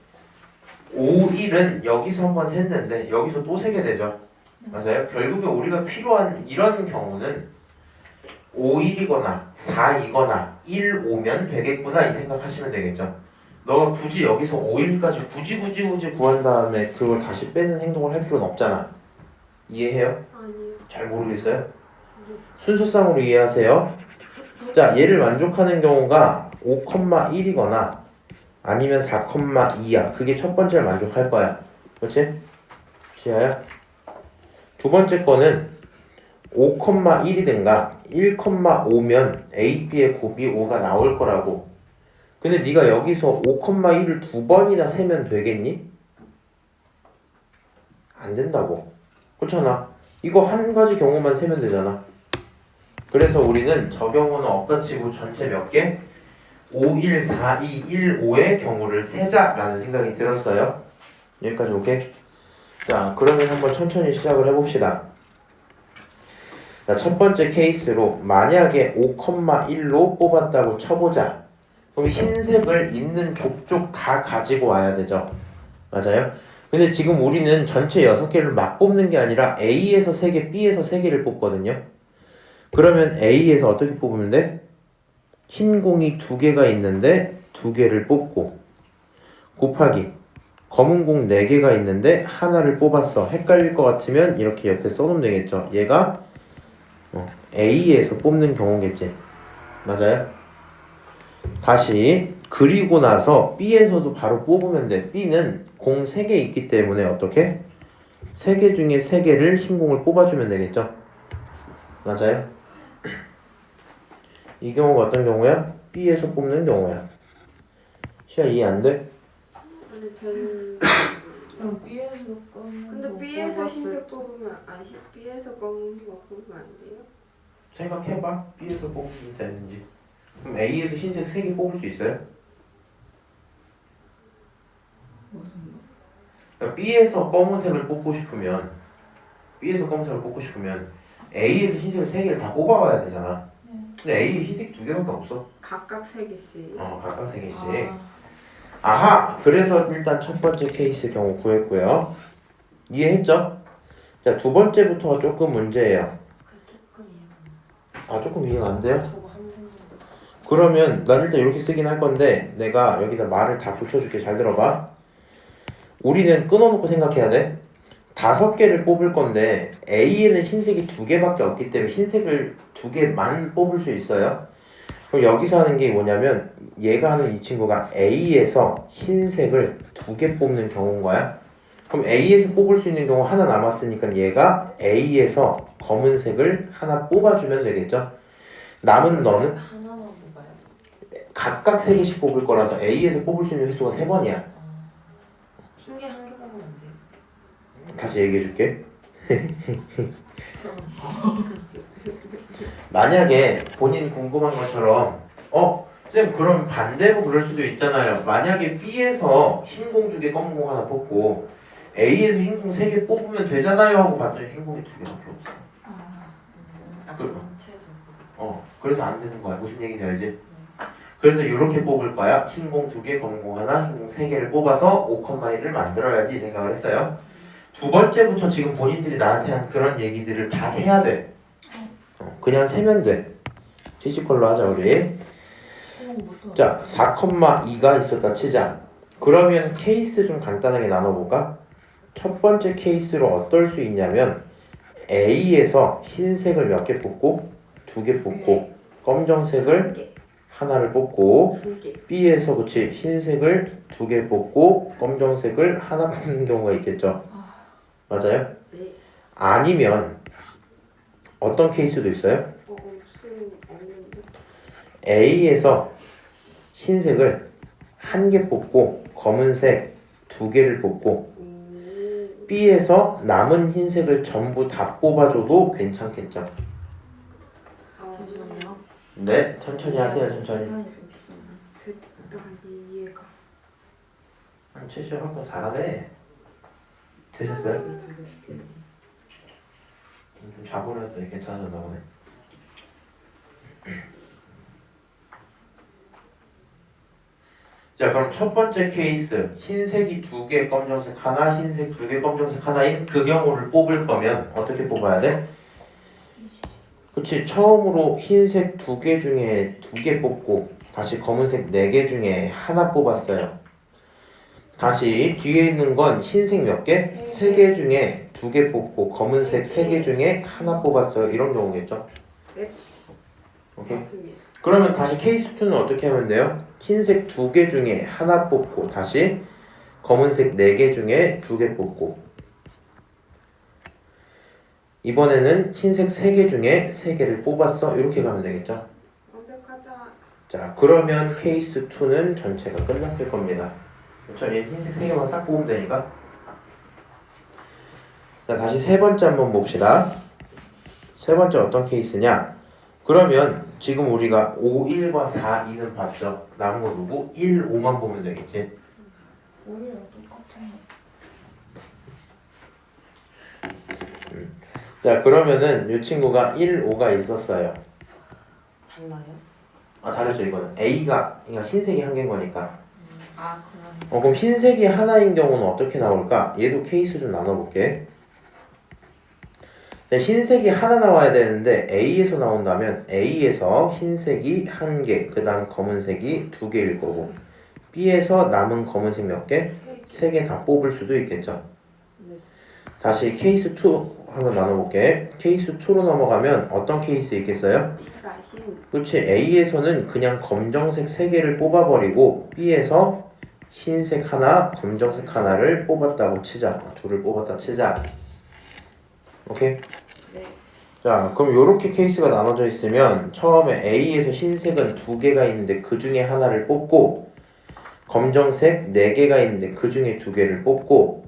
5, 1은 여기서 한번 샜는데 여기서 또 세게 되죠. 맞아요? 결국에 우리가 필요한 이런 경우는 5, 1이거나 4이거나 1, 5면 되겠구나 이 생각하시면 되겠죠. 너가 굳이 여기서 5일까지 굳이 구한 다음에 그걸 다시 빼는 행동을 할 필요는 없잖아. 이해해요?
아니요.
잘 모르겠어요? 순서상으로 이해하세요. 자, 얘를 만족하는 경우가 5,1이거나 아니면 4,2야. 그게 첫 번째를 만족할 거야. 그렇지? 시야야? 두 번째 거는 5,1이든가 1,5면 A, B의 곱이 5가 나올 거라고. 근데 네가 여기서 5,1을 2번이나 세면 되겠니? 안 된다고. 그렇잖아. 이거 한 가지 경우만 세면 되잖아. 그래서 우리는 저 경우는 없다 치고 전체 몇 개? 5, 1, 4, 2, 1, 5의 경우를 세자라는 생각이 들었어요. 여기까지 오케이? 자, 그러면 한번 천천히 시작을 해봅시다. 자, 첫 번째 케이스로 만약에 5,1로 뽑았다고 쳐보자. 그럼 흰색을 있는 족족 다 가지고 와야 되죠. 맞아요? 근데 지금 우리는 전체 6개를 막 뽑는 게 아니라 A에서 3개, B에서 3개를 뽑거든요. 그러면 A에서 어떻게 뽑으면 돼? 흰 공이 2개가 있는데 2개를 뽑고 곱하기 검은 공 4개가 있는데 하나를 뽑았어. 헷갈릴 것 같으면 이렇게 옆에 써놓으면 되겠죠. 얘가 A에서 뽑는 경우겠지. 맞아요? 다시 그리고 나서 B에서도 바로 뽑으면 돼. B는 공 3개 있기 때문에 어떻게? 3개 중에 3개를 흰 공을 뽑아주면 되겠죠. 맞아요? 이 경우가 어떤 경우야? B에서 뽑는 경우야. 시야 이해 안 돼?
아니 저는
B에서 꺼는
근데
거
B에서
뽑았을
흰색 뽑으면 아니 B에서 검은 거 뽑으면 안 돼요?
생각해봐. B에서 뽑으면 되는지. 그럼 A에서 흰색 3개 뽑을 수 있어요?
무슨 말?
그러니까 B에서 검은색을 뽑고 싶으면 A에서 흰색을 3개를 다 뽑아와야 되잖아. 근데 A에 흰색 2개밖에 없어.
각각 3개씩.
각각 3개씩.
아,
아하! 그래서 일단 첫 번째 케이스 경우 구했고요. 이해했죠? 자, 두 번째부터가 조금 문제예요.
조금 이해가
조금 이해가 안 돼요?
저거 한 생각도
그러면 난 일단 이렇게 쓰긴 할 건데 내가 여기다 말을 다 붙여줄게. 잘 들어봐. 우리는 끊어놓고 생각해야 돼. 5개를 뽑을 건데 A에는 흰색이 2개밖에 없기 때문에 흰색을 2개만 뽑을 수 있어요. 그럼 여기서 하는 게 뭐냐면 얘가 하는 이 친구가 A에서 흰색을 2개 뽑는 경우인 거야. 그럼 A에서 뽑을 수 있는 경우 하나 남았으니까 얘가 A에서 검은색을 하나 뽑아주면 되겠죠. 남은 너는
하나만 뽑아요.
각각 3개씩 뽑을 거라서 A에서 뽑을 수 있는 횟수가 3번이야.
흰개 한 개 뽑으면 안 돼요?
다시 얘기해 줄게. 만약에 본인 궁금한 것처럼 쌤 그럼 반대로 그럴 수도 있잖아요. 만약에 B에서 흰 공 2개 검은 공 하나 뽑고 A에서 흰 공 3개 뽑으면 되잖아요 하고 봤더니 흰 공이 2개밖에 없어.
전체적으로.
그래서 안 되는 거야. 무슨 얘기인지 알지? 그래서 이렇게 뽑을 거야. 흰 공 2개, 검은 공 하나, 흰 공 3개를 뽑아서 5,1을 만들어야지 이 생각을 했어요. 두 번째부터 지금 본인들이 나한테 한 그런 얘기들을 다 세야 돼. 그냥 세면 돼. 피지컬로 하자 우리. 자, 4,2가 있었다 치자. 그러면 케이스 좀 간단하게 나눠볼까? 첫 번째 케이스로 어떨 수 있냐면 A에서 흰색을 몇 개 뽑고 2개 뽑고 검정색을 하나를 뽑고
2개.
B에서 그치 흰색을 2개 뽑고 검정색을 하나 뽑는 경우가 있겠죠. 맞아요?
네.
아니면 어떤 케이스도 있어요?
없는데.
A에서 흰색을 1개 뽑고 검은색 2개를 뽑고 B에서 남은 흰색을 전부 다 뽑아줘도 괜찮겠죠.
잠시만요.
네, 천천히 하세요. 천천히.
됐다 이해가.
최시현 활동 잘하네. 되셨어요? 좀 자고로 했더니 괜찮아졌나 보네. 자, 그럼 첫 번째 케이스 흰색이 2개, 검정색 하나, 흰색 2개, 검정색 하나인 그 경우를 뽑을 거면 어떻게 뽑아야 돼? 그치, 처음으로 흰색 2개 중에 2개 뽑고 다시 검은색 4개 중에 하나 뽑았어요. 다시 뒤에 있는 건 흰색 몇 개? 3개 중에 2개 뽑고 검은색 3개 중에 하나 뽑았어요. 이런 경우겠죠?
네.
오케이.
맞습니다.
그러면 다시 케이스 2는 어떻게 하면 돼요? 흰색 2개 중에 하나 뽑고 다시 검은색 4개 중에 2개 뽑고 이번에는 흰색 3개 중에 3개를 뽑았어. 이렇게 가면 되겠죠?
완벽하다.
자, 그러면 케이스 2는 전체가 끝났을 겁니다. 그렇죠? 얘 흰색 3개만 싹 뽑으면 되니까. 자, 다시 세 번째 한번 봅시다. 세 번째 어떤 케이스냐? 그러면 지금 우리가 5, 1과 4, 2는 봤죠? 남은 거 누구? 1, 5만 보면 되겠지?
오히려 똑같은
자, 그러면은 이 친구가 1, 5가 있었어요.
달라요?
다르죠 이거는. A가 그러니까 흰색이 한 개인 거니까.
그럼
그럼 흰색이 하나인 경우는 어떻게 나올까? 얘도 케이스 좀 나눠볼게. 흰색이 하나 나와야 되는데 A에서 나온다면 A에서 흰색이 1개, 그 다음 검은색이 2개일 거고 B에서 남은 검은색 몇 개? 3개 다 뽑을 수도 있겠죠. 다시 케이스 2 한번 나눠볼게. 케이스 2로 넘어가면 어떤 케이스 있겠어요?
B가 흰.
그렇지. A에서는 그냥 검정색 3개를 뽑아버리고 B에서 흰색 하나, 검정색 하나를 뽑았다고 치자. 둘을 뽑았다 치자. 오케이?
네.
자, 그럼 요렇게 케이스가 나눠져 있으면 처음에 A에서 흰색은 2개가 있는데 그 중에 하나를 뽑고 검정색 4개가 있는데 그 중에 2개를 뽑고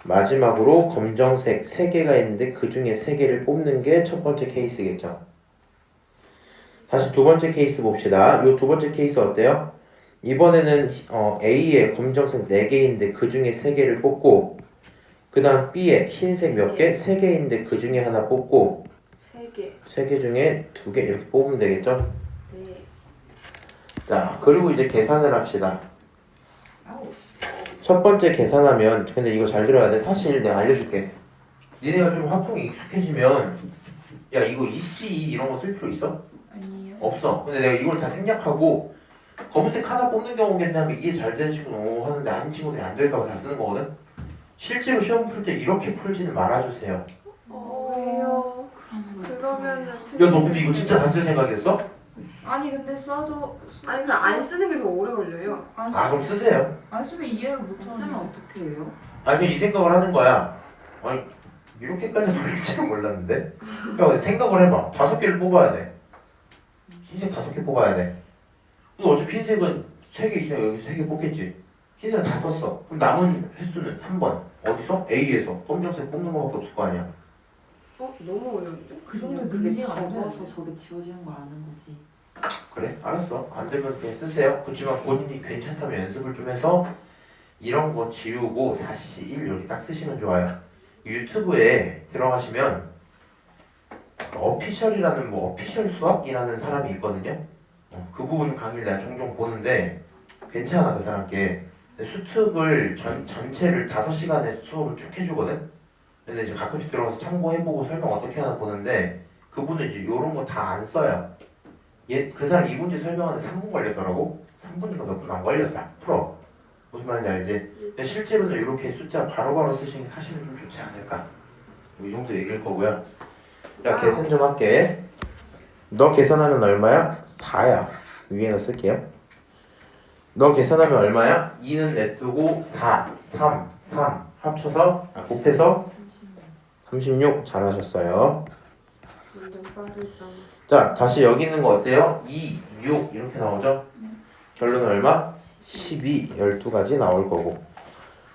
마지막으로 검정색 3개가 있는데 그 중에 3개를 뽑는 게 첫 번째 케이스겠죠. 다시 두 번째 케이스 봅시다. 요 두 번째 케이스 어때요? 이번에는 A에 검정색 4개인데 그 중에 3개를 뽑고 그 다음 B에 흰색 몇 개? 3개인데 그 중에 하나 뽑고
3개.
3개 중에 2개 이렇게 뽑으면 되겠죠?
네.
자, 그리고 이제 계산을 합시다.
아우.
첫 번째 계산하면 근데 이거 잘 들어야 돼. 사실 내가 알려줄게. 니네가 좀 화통이 익숙해지면 야 이거 EC 이런 거 쓸 필요 있어?
아니에요.
없어. 근데 내가 이걸 다 생략하고 검은색 하나 뽑는 경우겠다면 이해 잘 되는 친구는 하는데 아닌 친구들이 안 될까 봐 다 쓰는 거거든. 실제로 시험 풀 때 이렇게 풀지는 말아주세요.
왜요? 그러면은
야 너 근데 이거 진짜 다 쓸 생각이었어?
아니 근데 써도
아니 그냥 안 쓰는 게 더 오래 걸려요.
안,
아 그럼 쓰세요.
안 쓰면 이해를 못
쓰면
하는.
어떻게 해요?
아니 이 생각을 하는 거야. 아니 이렇게까지 걸릴지는 몰랐는데. 야 생각을 해봐. 5개를 뽑아야 돼. 흰색 5개 뽑아야 돼. 근데 어차피 흰색은 3개 있으니까 여기서 3개 뽑겠지. 흰색은 다 썼어. 그럼 남은 횟수는 한 번. 어디서? A에서. 검정색 뽑는 거밖에 없을 거 아니야.
너무 어려운데?
그 정도
그게
능지가 안
적어서
돼서 저게 지워지는 걸 아는 거지.
그래? 알았어. 안 되면 그냥 쓰세요. 그렇지만 본인이 괜찮다면 연습을 좀 해서 이런 거 지우고 4cc 1 이렇게 딱 쓰시면 좋아요. 유튜브에 들어가시면 어피셜이라는 어피셜 수학이라는 사람이 있거든요. 그 부분 강의를 내가 종종 보는데 괜찮아 그 사람께. 수특을 전체를 5시간에 수업을 쭉 해주거든. 근데 이제 가끔씩 들어가서 참고해보고 설명 어떻게 하나 보는데 그분은 이제 이런 거 다 안 써요. 그 사람 이 문제 설명하는데 3분 걸렸더라고. 3분이니까 몇 분 안 걸렸어. 풀어. 무슨 말인지 알지? 근데 실제로는 이렇게 숫자 바로바로 쓰시는 게 사실은 좀 좋지 않을까. 이 정도 얘기일 거고요. 야 계산 좀 할게. 너 계산하면 얼마야? 4야. 위에다 쓸게요. 너 계산하면 얼마야? 2는 냅두고 4, 3, 3 합쳐서 곱해서 36 잘하셨어요.
완전 빠르다.
자 다시 여기 있는 거 어때요? 2, 6 이렇게 나오죠? 결론은 얼마? 12, 12가지 나올 거고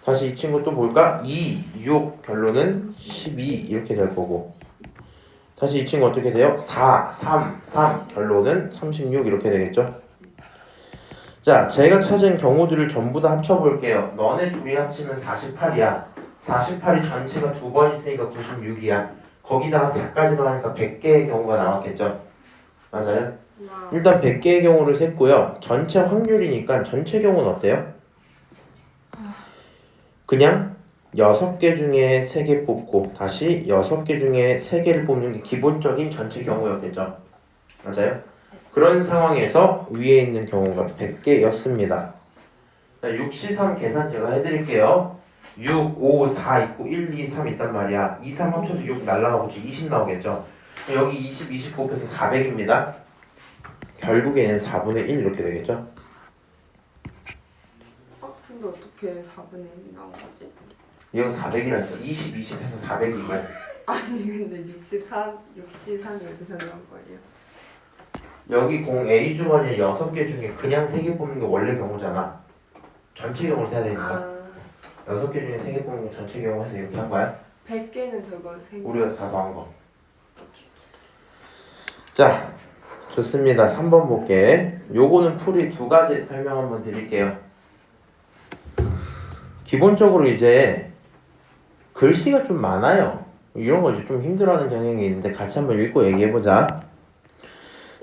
다시 이 친구 또 볼까? 2, 6 결론은 12 이렇게 될 거고 다시 이 친구 어떻게 돼요? 4, 3, 3 결론은 36 이렇게 되겠죠? 자 제가 찾은 경우들을 전부 다 합쳐볼게요. 너네 둘이 합치면 48이야. 48이 전체가 2번 있으니까 96이야. 거기다가 4까지 더하니까 100개의 경우가 나왔겠죠? 맞아요?
와.
일단 100개의 경우를 셌고요. 전체 확률이니까 전체 경우는 어때요? 그냥 6개 중에 3개 뽑고 다시 6개 중에 3개를 뽑는 게 기본적인 전체 경우였겠죠? 맞아요? 그런 상황에서 위에 있는 경우가 100개였습니다. 6C3 계산 제가 해드릴게요. 6, 5, 4 있고 1, 2, 3 있단 말이야. 2, 3 합쳐서 6 날라가고 20 나오겠죠? 여기 20, 20 곱해서 400입니다. 결국에는 4분의 1 이렇게 되겠죠?
근데 어떻게 4분의 1이 나온 거지?
이건 400이라니까. 20, 20 해서 400인 거야.
아니 근데 63이 어디서 나온 거예요?
여기 공 A 주머니에 6개 중에 그냥 3개 뽑는 게 원래 경우잖아. 전체 경우를 세야 되니까. 6개 중에 3개 뽑는 게 전체 경우 해서 이렇게 한 거야.
100개는 저거
우리가 다 더한 거. 자, 좋습니다. 3번 볼게. 요거는 풀이 2가지 설명 한번 드릴게요. 기본적으로 이제 글씨가 좀 많아요. 이런 거 이제 좀 힘들어하는 경향이 있는데 같이 한번 읽고 얘기해보자.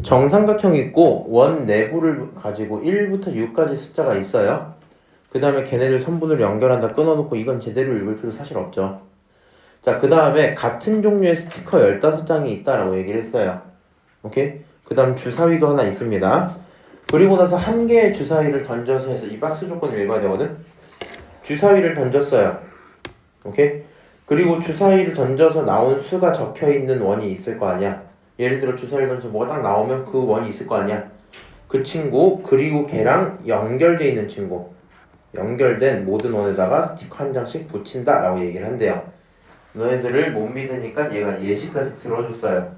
정삼각형이 있고 원 내부를 가지고 1부터 6까지 숫자가 있어요. 그 다음에 걔네들 선분으로 연결한다 끊어놓고 이건 제대로 읽을 필요 사실 없죠. 자, 그 다음에 같은 종류의 스티커 15장이 있다라고 얘기를 했어요. 오케이? 그 다음 주사위도 하나 있습니다. 그리고 나서 한 개의 주사위를 던져서 해서 이 박스 조건을 읽어야 되거든. 주사위를 던졌어요. 오케이? 그리고 주사위를 던져서 나온 수가 적혀있는 원이 있을 거 아니야. 예를 들어 주사위를 던져서 뭐가 딱 나오면 그 원이 있을 거 아니야. 그 친구 그리고 걔랑 연결돼 있는 친구, 연결된 모든 원에다가 스티커 한 장씩 붙인다 라고 얘기를 한대요. 너희들을 못 믿으니까 얘가 예시까지 들어줬어요.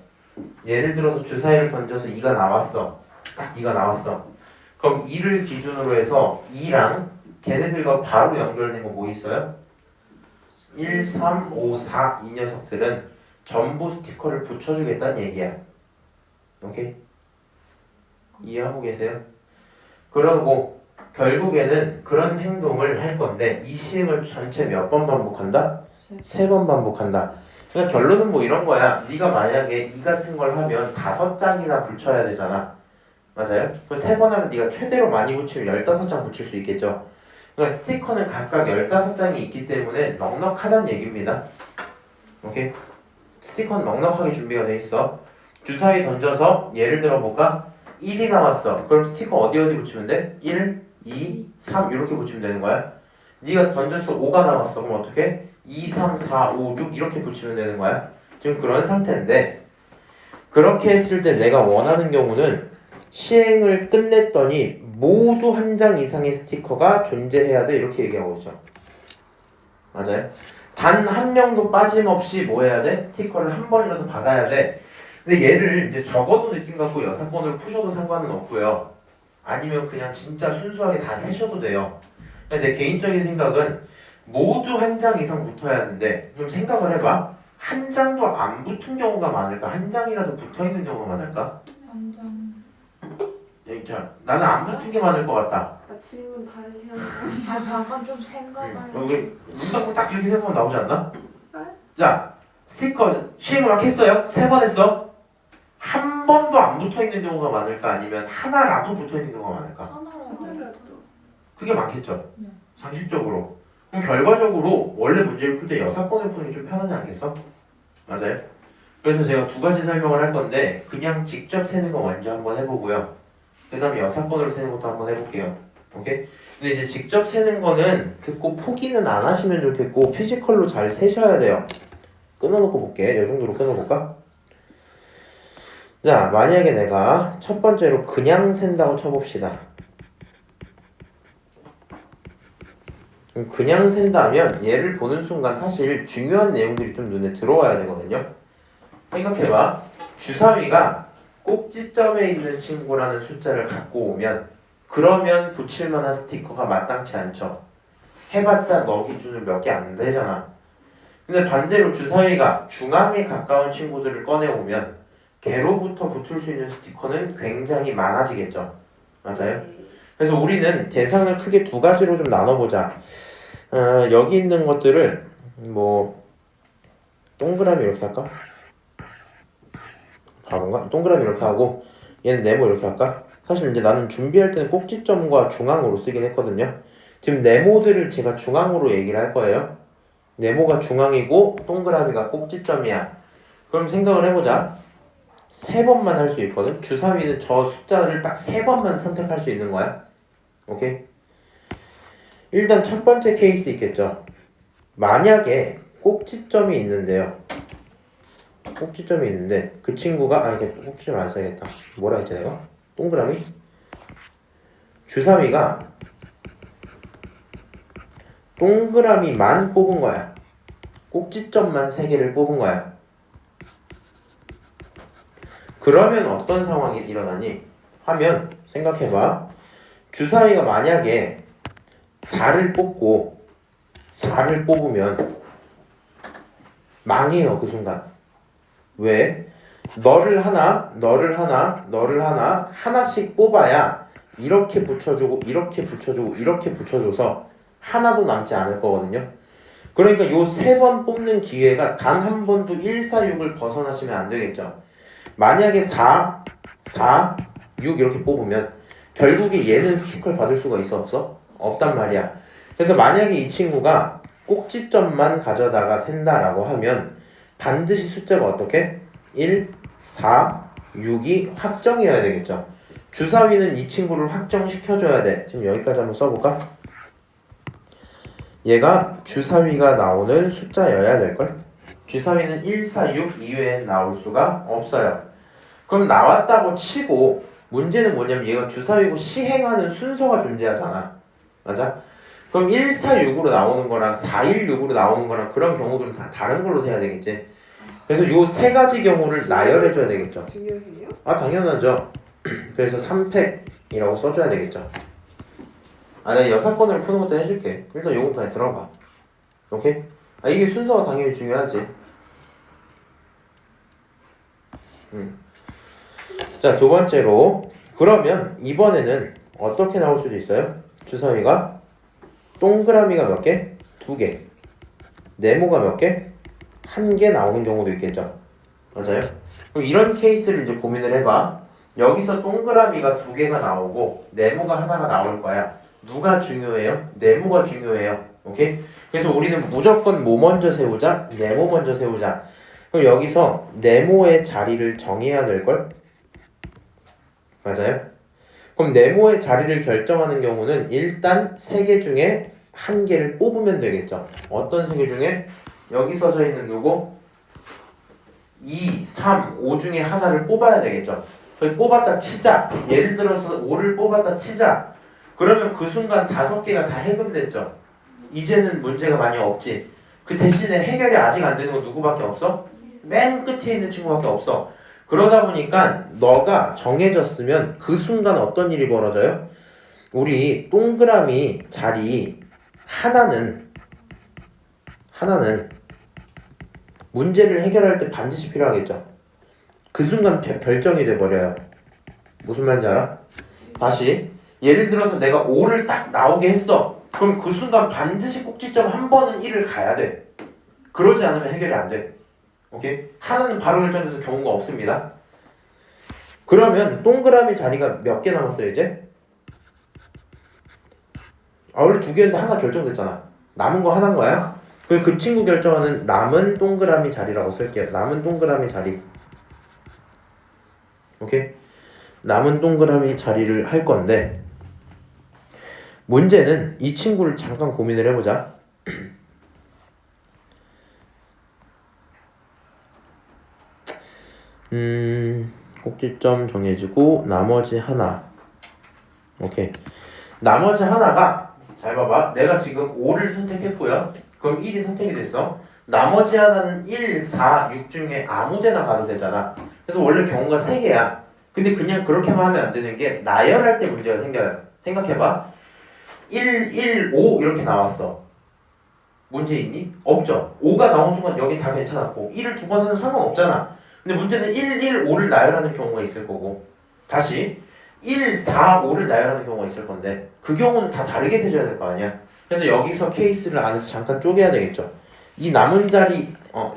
예를 들어서 주사위를 던져서 2가 나왔어. 딱 2가 나왔어. 그럼 2를 기준으로 해서 2랑 걔네들과 바로 연결된 거 뭐 있어요? 1, 3, 5, 4 이 녀석들은 전부 스티커를 붙여주겠다는 얘기야. 오케이? 이해하고 계세요? 그러고 결국에는 그런 행동을 할 건데 이 시행을 전체 몇 번 반복한다? 3번 반복한다. 그러니까 결론은 뭐 이런 거야. 네가 만약에 이 같은 걸 하면 5장이나 붙여야 되잖아. 맞아요? 그 3번 하면 네가 최대로 많이 붙이면 15장 붙일 수 있겠죠. 그러니까 스티커는 각각 15장이 있기 때문에 넉넉하다는 얘기입니다. 오케이? 스티커는 넉넉하게 준비가 돼 있어. 주사위 던져서 예를 들어 볼까? 1이 나왔어. 그럼 스티커 어디 붙이면 돼? 1, 2, 3 이렇게 붙이면 되는 거야. 네가 던졌어 5가 나왔어. 그럼 어떻게? 2, 3, 4, 5, 6 이렇게 붙이면 되는 거야. 지금 그런 상태인데 그렇게 했을 때 내가 원하는 경우는 시행을 끝냈더니 모두 한 장 이상의 스티커가 존재해야 돼 이렇게 얘기하고 있죠. 맞아요? 단 한 명도 빠짐없이 뭐 해야 돼? 스티커를 한 번이라도 받아야 돼. 근데 얘를 이제 적어도 느낌 갖고 여사건으로 푸셔도 상관은 없고요. 아니면 그냥 진짜 순수하게 다 세셔도 돼요. 근데 내 개인적인 생각은 모두 한 장 이상 붙어야 하는데 좀 생각을 해봐. 한 장도 안 붙은 경우가 많을까? 한 장이라도 붙어있는 경우가 많을까?
완전.
자, 나는 안 붙은 게 많을 것 같다.
아, 질문 다시 하는
아 잠깐 좀 생각을.
여기 눈 감고 딱 이렇게 생각하면 나오지 않나? 자, 스티커 시행을 막 했어요? 3번 했어? 한 번도 안 붙어있는 경우가 많을까? 아니면 하나라도 붙어있는 경우가 많을까?
하나라도.
그게 많겠죠. 상식적으로. 그럼 결과적으로 원래 문제를 풀 때 6번을 푸는 게 좀 편하지 않겠어? 맞아요? 그래서 제가 2가지 설명을 할 건데 그냥 직접 세는 거 먼저 한번 해보고요. 그 다음에 6번으로 세는 것도 한번 해볼게요. 오케이? 근데 이제 직접 세는 거는 듣고 포기는 안 하시면 좋겠고 피지컬로 잘 세셔야 돼요. 끊어놓고 볼게. 이 정도로 끊어볼까? 자, 만약에 내가 첫 번째로 그냥 센다고 쳐봅시다. 그냥 센다면 얘를 보는 순간 사실 중요한 내용들이 좀 눈에 들어와야 되거든요. 생각해봐. 주사위가 꼭지점에 있는 친구라는 숫자를 갖고 오면 그러면 붙일 만한 스티커가 마땅치 않죠. 해봤자 너 기준은 몇 개 안 되잖아. 근데 반대로 주사위가 중앙에 가까운 친구들을 꺼내오면 개로부터 붙을 수 있는 스티커는 굉장히 많아지겠죠. 맞아요? 그래서 우리는 대상을 크게 2가지로 좀 나눠보자. 여기 있는 것들을 뭐 동그라미 이렇게 할까? 바본가? 동그라미 이렇게 하고 얘는 네모 이렇게 할까? 사실 이제 나는 준비할 때는 꼭지점과 중앙으로 쓰긴 했거든요. 지금 네모들을 제가 중앙으로 얘기를 할 거예요. 네모가 중앙이고 동그라미가 꼭지점이야. 그럼 생각을 해보자. 3번만 할 수 있거든. 주사위는 저 숫자를 딱 3번만 선택할 수 있는 거야. 오케이? 일단 첫 번째 케이스 있겠죠. 만약에 꼭지점이 있는데요. 꼭지점이 있는데 그 친구가 이게 꼭지점 안 써야겠다. 뭐라 했지 내가? 동그라미? 주사위가 동그라미만 뽑은 거야. 꼭지점만 3개를 뽑은 거야. 그러면 어떤 상황이 일어나니? 하면 생각해봐. 주사위가 만약에 4를 뽑으면 망해요. 그 순간. 왜? 너를 하나 하나씩 뽑아야 이렇게 붙여주고 이렇게 붙여주고 이렇게 붙여줘서 하나도 남지 않을 거거든요. 그러니까 요 3번 뽑는 기회가 단 한 번도 1, 4, 6을 벗어나시면 안 되겠죠. 만약에 4, 6 이렇게 뽑으면 결국에 얘는 스티커를 받을 수가 있어 없어? 없단 말이야. 그래서 만약에 이 친구가 꼭지점만 가져다가 센다라고 하면 반드시 숫자가 어떻게? 1, 4, 6이 확정이어야 되겠죠. 주사위는 이 친구를 확정시켜줘야 돼. 지금 여기까지 한번 써볼까? 얘가 주사위가 나오는 숫자여야 될걸? 주사위는 1, 4, 6 이외에 나올 수가 없어요. 그럼 나왔다고 치고 문제는 뭐냐면 얘가 주사위고 시행하는 순서가 존재하잖아. 맞아? 그럼 1, 4, 6으로 나오는 거랑 4, 1, 6으로 나오는 거랑 그런 경우들은 다 다른 걸로 세야 되겠지. 그래서 요 3가지 경우를 나열해줘야 되겠죠.
중요해요?
아 당연하죠. 그래서 3팩이라고 써줘야 되겠죠. 내가 6번을 푸는 것도 해줄게. 일단 요거 그냥 들어봐. 오케이? 이게 순서가 당연히 중요하지. 자, 2번째로 그러면 이번에는 어떻게 나올 수도 있어요? 주사위가 동그라미가 몇 개? 2개. 네모가 몇 개? 1개 나오는 경우도 있겠죠. 맞아요? 그럼 이런 케이스를 이제 고민을 해봐. 여기서 동그라미가 2개가 나오고 네모가 하나가 나올 거야. 누가 중요해요? 네모가 중요해요. 오케이? 그래서 우리는 무조건 뭐 먼저 세우자? 네모 먼저 세우자. 그럼 여기서 네모의 자리를 정해야 될걸? 맞아요? 그럼 네모의 자리를 결정하는 경우는 일단 3개 중에 1개를 뽑으면 되겠죠. 어떤 3개 중에? 여기 써져 있는 누구? 2, 3, 5 중에 하나를 뽑아야 되겠죠. 뽑았다 치자. 예를 들어서 5를 뽑았다 치자. 그러면 그 순간 5개가 다 해금됐죠. 이제는 문제가 많이 없지. 그 대신에 해결이 아직 안 되는 건 누구밖에 없어? 맨 끝에 있는 친구밖에 없어. 그러다 보니까 너가 정해졌으면 그 순간 어떤 일이 벌어져요? 우리 동그라미 자리 하나는 문제를 해결할 때 반드시 필요하겠죠. 그 순간 결정이 돼버려요. 무슨 말인지 알아? 다시 예를 들어서 내가 5를 딱 나오게 했어. 그럼 그 순간 반드시 꼭지점 한 번은 1을 가야 돼. 그러지 않으면 해결이 안 돼. 오케이? 하나는 바로 결정돼서 경우가 없습니다. 그러면 동그라미 자리가 몇 개 남았어요 이제? 원래 2개였는데 하나 결정됐잖아. 남은 거 하나인 거야. 그 친구 결정하는 남은 동그라미 자리라고 쓸게요. 남은 동그라미 자리. 오케이? 남은 동그라미 자리를 할 건데 문제는 이 친구를 잠깐 고민을 해보자. 꼭지점 정해지고 나머지 하나. 오케이. 나머지 하나가 잘 봐봐. 내가 지금 5를 선택했고요. 그럼 1이 선택이 됐어. 나머지 하나는 1, 4, 6 중에 아무 데나 가도 되잖아. 그래서 원래 경우가 3개야. 근데 그냥 그렇게만 하면 안 되는 게 나열할 때 문제가 생겨요. 생각해봐. 1, 1, 5 이렇게 나왔어. 문제 있니? 없죠. 5가 나온 순간 여기 다 괜찮았고 1을 2번 해도 상관없잖아. 근데 문제는 1, 1, 5를 나열하는 경우가 있을 거고 다시 1, 4, 5를 나열하는 경우가 있을 건데 그 경우는 다 다르게 세줘야 될 거 아니야. 그래서 여기서 케이스를 안에서 잠깐 쪼개야 되겠죠. 이 남은 자리,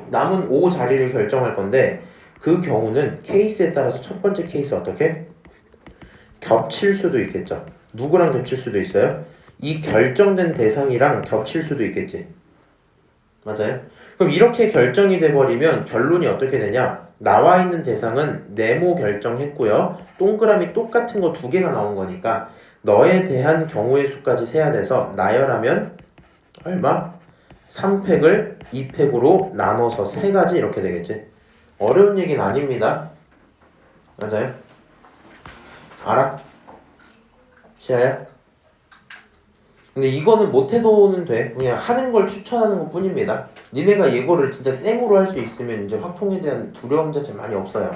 남은 5 자리를 결정할 건데 그 경우는 케이스에 따라서 첫 번째 케이스 어떻게? 겹칠 수도 있겠죠. 누구랑 겹칠 수도 있어요? 이 결정된 대상이랑 겹칠 수도 있겠지. 맞아요? 그럼 이렇게 결정이 돼버리면 결론이 어떻게 되냐? 나와 있는 대상은 네모 결정했고요. 동그라미 똑같은 거 2개가 나온 거니까 너에 대한 경우의 수까지 세야 돼서 나열하면 얼마? 3팩을 2팩으로 나눠서 3가지 이렇게 되겠지. 어려운 얘기는 아닙니다. 맞아요? 알아? 시아야? 근데 이거는 못해도는 돼. 그냥 하는 걸 추천하는 것 뿐입니다. 니네가 이거를 진짜 생으로 할 수 있으면 이제 확통에 대한 두려움 자체 많이 없어요.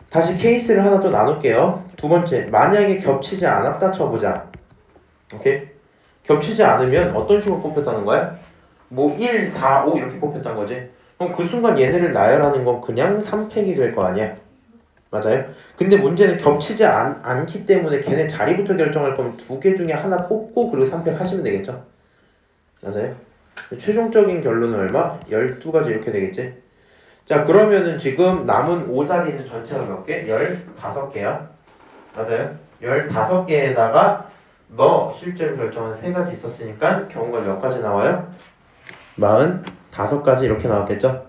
다시 케이스를 하나 또 나눌게요. 두 번째, 만약에 겹치지 않았다 쳐보자. 오케이? 겹치지 않으면 어떤 식으로 뽑혔다는 거야? 뭐 1, 4, 5 이렇게 뽑혔다는 거지. 그럼 그 순간 얘네를 나열하는 건 그냥 3팩이 될 거 아니야. 맞아요? 근데 문제는 겹치지 않기 때문에 걔네 자리부터 결정할 거면 2개 중에 하나 뽑고 그리고 3팩 하시면 되겠죠? 맞아요? 최종적인 결론은 얼마? 12가지 이렇게 되겠지? 자, 그러면은 지금 남은 5자리는 전체가 몇 개? 15개야. 맞아요? 15개에다가 너 실제로 결정한 3가지 있었으니까 경우가 몇 가지 나와요? 45가지 이렇게 나왔겠죠?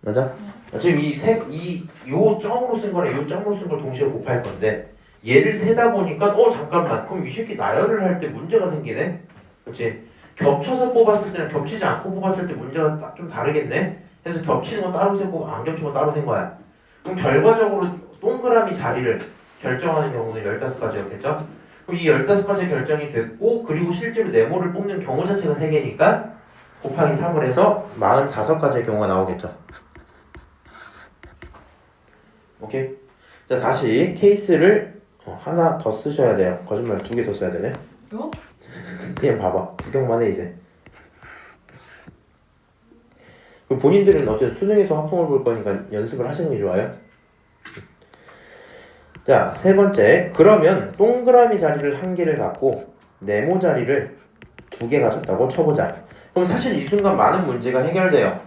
맞아? 지금 요 점으로 쓴 거랑 요 점으로 쓴 걸 동시에 곱할 건데 얘를 세다 보니까 잠깐만 그럼 이 새끼 나열을 할 때 문제가 생기네? 그렇지? 겹쳐서 뽑았을 때는 겹치지 않고 뽑았을 때 문제가 좀 다르겠네? 그래서 겹치는 건 따로 세고 안 겹치는 건 따로 센 거야. 그럼 결과적으로 동그라미 자리를 결정하는 경우는 15가지였겠죠? 그럼 이 15가지 결정이 됐고 그리고 실제로 네모를 뽑는 경우 자체가 3개니까 곱하기 3을 해서 45가지의 경우가 나오겠죠. 오케이? 자, 다시 케이스를 하나 더 쓰셔야 돼요. 거짓말 2개 더 써야 되네.
어?
그냥 봐봐. 구경만 해 이제. 본인들은 어쨌든 수능에서 확통을 볼 거니까 연습을 하시는 게 좋아요. 자, 세 번째. 그러면 동그라미 자리를 한 개를 갖고 네모 자리를 두 개 가졌다고 쳐보자. 그럼 사실 이 순간 많은 문제가 해결돼요.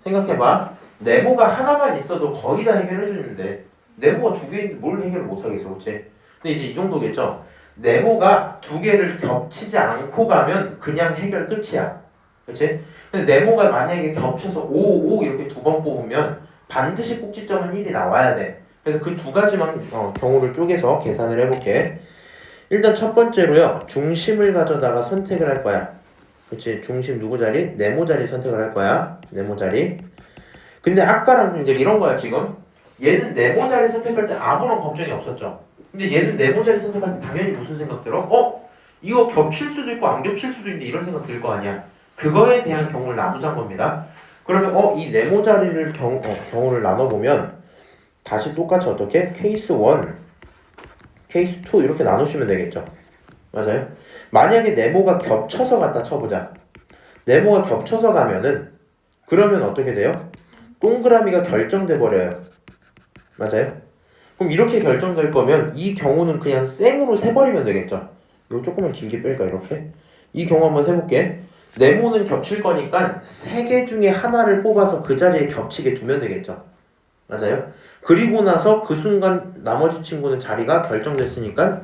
생각해봐. 네모가 하나만 있어도 거의 다 해결해주는데 네모가 두 개인데 뭘 해결을 못하겠어, 그치? 근데 이제 이 정도겠죠? 네모가 두 개를 겹치지 않고 가면 그냥 해결 끝이야. 그치? 근데 네모가 만약에 겹쳐서 5, 5 이렇게 두 번 뽑으면 반드시 꼭지점은 1이 나와야 돼. 그래서 그 두 가지만 경우를 쪼개서 계산을 해볼게. 일단 첫 번째로요. 중심을 가져다가 선택을 할 거야. 그치? 중심 누구 자리? 네모 자리 선택을 할 거야. 네모 자리. 근데 아까랑 이제 이런 거야 지금. 얘는 네모 자리 선택할 때 아무런 걱정이 없었죠. 근데 얘는 네모 자리 선택할 때 당연히 무슨 생각 들어? 이거 겹칠 수도 있고 안 겹칠 수도 있는데 이런 생각 들 거 아니야. 그거에 대한 경우를 나누자는 겁니다. 그러면 이 네모 자리를 경우를 나눠보면 다시 똑같이 어떻게? 케이스 1, 케이스 2 이렇게 나누시면 되겠죠. 맞아요? 만약에 네모가 겹쳐서 갖다 쳐보자. 네모가 겹쳐서 가면은 그러면 어떻게 돼요? 동그라미가 결정돼 버려요. 맞아요? 그럼 이렇게 결정될 거면 이 경우는 그냥 생으로 세버리면 되겠죠. 이거 조금만 길게 뺄까 이렇게? 이 경우 한번 세볼게. 네모는 겹칠 거니까 세 개 중에 하나를 뽑아서 그 자리에 겹치게 두면 되겠죠. 맞아요? 그리고 나서 그 순간 나머지 친구는 자리가 결정됐으니까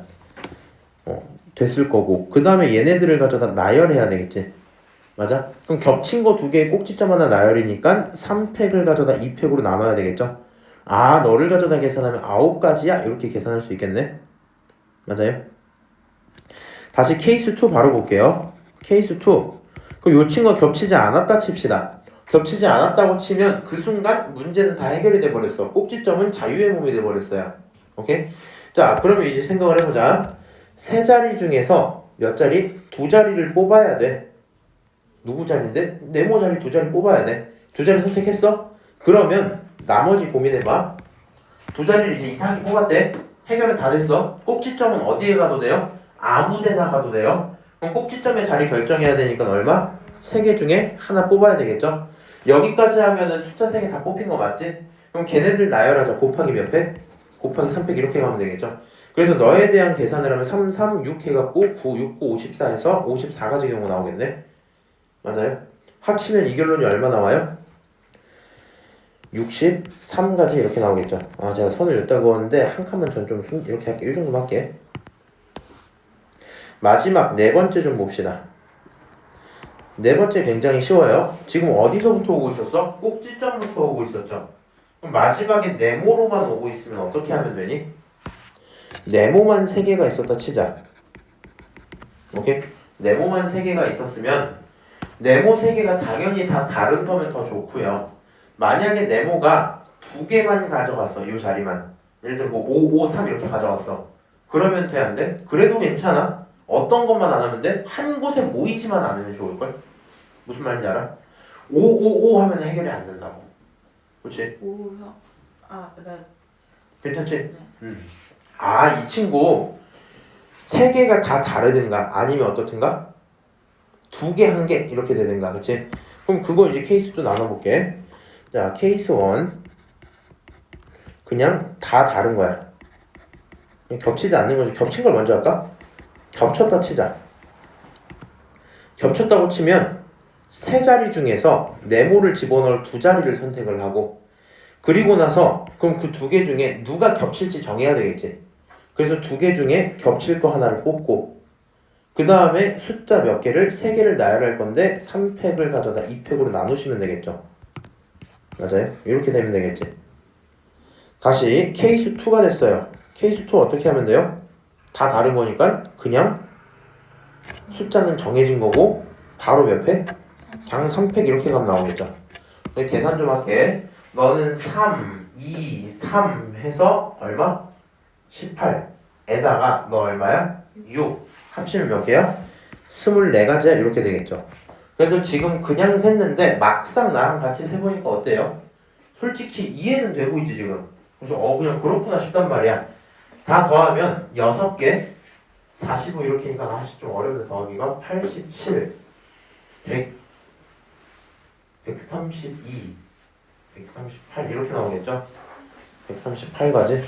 됐을 거고 그 다음에 얘네들을 가져다 나열해야 되겠지. 맞아? 그럼 겹친 거 두 개의 꼭지점 하나 나열이니까 3팩을 가져다 2팩으로 나눠야 되겠죠? 너를 가져다 계산하면 9가지야? 이렇게 계산할 수 있겠네? 맞아요? 다시 케이스 2 바로 볼게요. 케이스 2. 그럼 요 친구가 겹치지 않았다 칩시다. 겹치지 않았다고 치면 그 순간 문제는 다 해결이 돼버렸어. 꼭지점은 자유의 몸이 돼버렸어요. 오케이? 자, 그러면 이제 생각을 해보자. 세 자리 중에서 몇 자리? 두 자리를 뽑아야 돼. 누구 자리인데? 네모 자리 두 자리 뽑아야 돼. 두 자리 선택했어? 그러면 나머지 고민해봐. 두 자리를 이제 이상하게 뽑았대. 해결은 다 됐어. 꼭지점은 어디에 가도 돼요? 아무 데나 가도 돼요. 그럼 꼭지점의 자리 결정해야 되니까 얼마? 3개 중에 하나 뽑아야 되겠죠? 여기까지 하면은 숫자 3개 다 뽑힌 거 맞지? 그럼 걔네들 나열하자. 곱하기 몇 팩? 곱하기 3팩 이렇게 가면 되겠죠? 그래서 너에 대한 계산을 하면 3, 3, 6 해갖고 9, 6, 9, 54 해서 54가지 경우 나오겠네? 맞아요? 합치면 이 결론이 얼마 나와요? 63가지 이렇게 나오겠죠? 제가 선을 였다 그었는데 한 칸만 전 좀 이렇게 할게. 이 정도만 할게. 마지막 네 번째 좀 봅시다. 네 번째 굉장히 쉬워요. 지금 어디서부터 오고 있었어? 꼭지점부터 오고 있었죠. 그럼 마지막에 네모로만 오고 있으면 어떻게 하면 되니? 네모만 3개가 있었다 치자. 오케이? 네모만 3개가 있었으면 네모 3개가 당연히 다 다른 거면 더 좋고요. 만약에 네모가 2개만 가져갔어. 이 자리만. 예를 들어 뭐 5, 5, 3 이렇게 가져갔어. 그러면 돼 안 돼? 그래도 괜찮아. 어떤 것만 안 하면 돼? 한 곳에 모이지만 않으면 좋을걸? 무슨 말인지 알아? 5, 5, 5 하면 해결이 안 된다고. 그렇지?
네.
괜찮지? 이 친구 3개가 다 다르든가 아니면 어떻든가 2개, 1개 이렇게 되든가. 그치? 그럼 그거 이제 케이스도 나눠볼게. 자, 케이스 1 그냥 다 다른 거야. 그냥 겹치지 않는 거지. 겹친 걸 먼저 할까? 겹쳤다 치자. 겹쳤다고 치면 세 자리 중에서 네모를 집어넣을 두 자리를 선택을 하고 그리고 나서 그럼 그 2개 중에 누가 겹칠지 정해야 되겠지. 그래서 2개 중에 겹칠 거 하나를 뽑고 그 다음에 숫자 몇 개를 3개를 나열할 건데 3팩을 가져다 2팩으로 나누시면 되겠죠. 맞아요? 이렇게 되면 되겠지. 다시 케이스 2가 됐어요. 케이스 2 어떻게 하면 돼요? 다 다른 거니까 그냥 숫자는 정해진 거고 바로 몇 팩? 그냥 3팩 이렇게 가면 나오겠죠. 계산 좀 할게. 너는 3, 2, 3 해서 얼마? 18에다가 너 얼마야? 6 합치면 몇 개야? 24가지야 이렇게 되겠죠. 그래서 지금 그냥 셌는데 막상 나랑 같이 세보니까 어때요? 솔직히 이해는 되고 있지 지금. 그래서 그냥 그렇구나 싶단 말이야. 다 더하면 6개 45 이렇게니까 다시 좀 어려운데 더하기가 87 100 132 138 이렇게 나오겠죠? 138가지.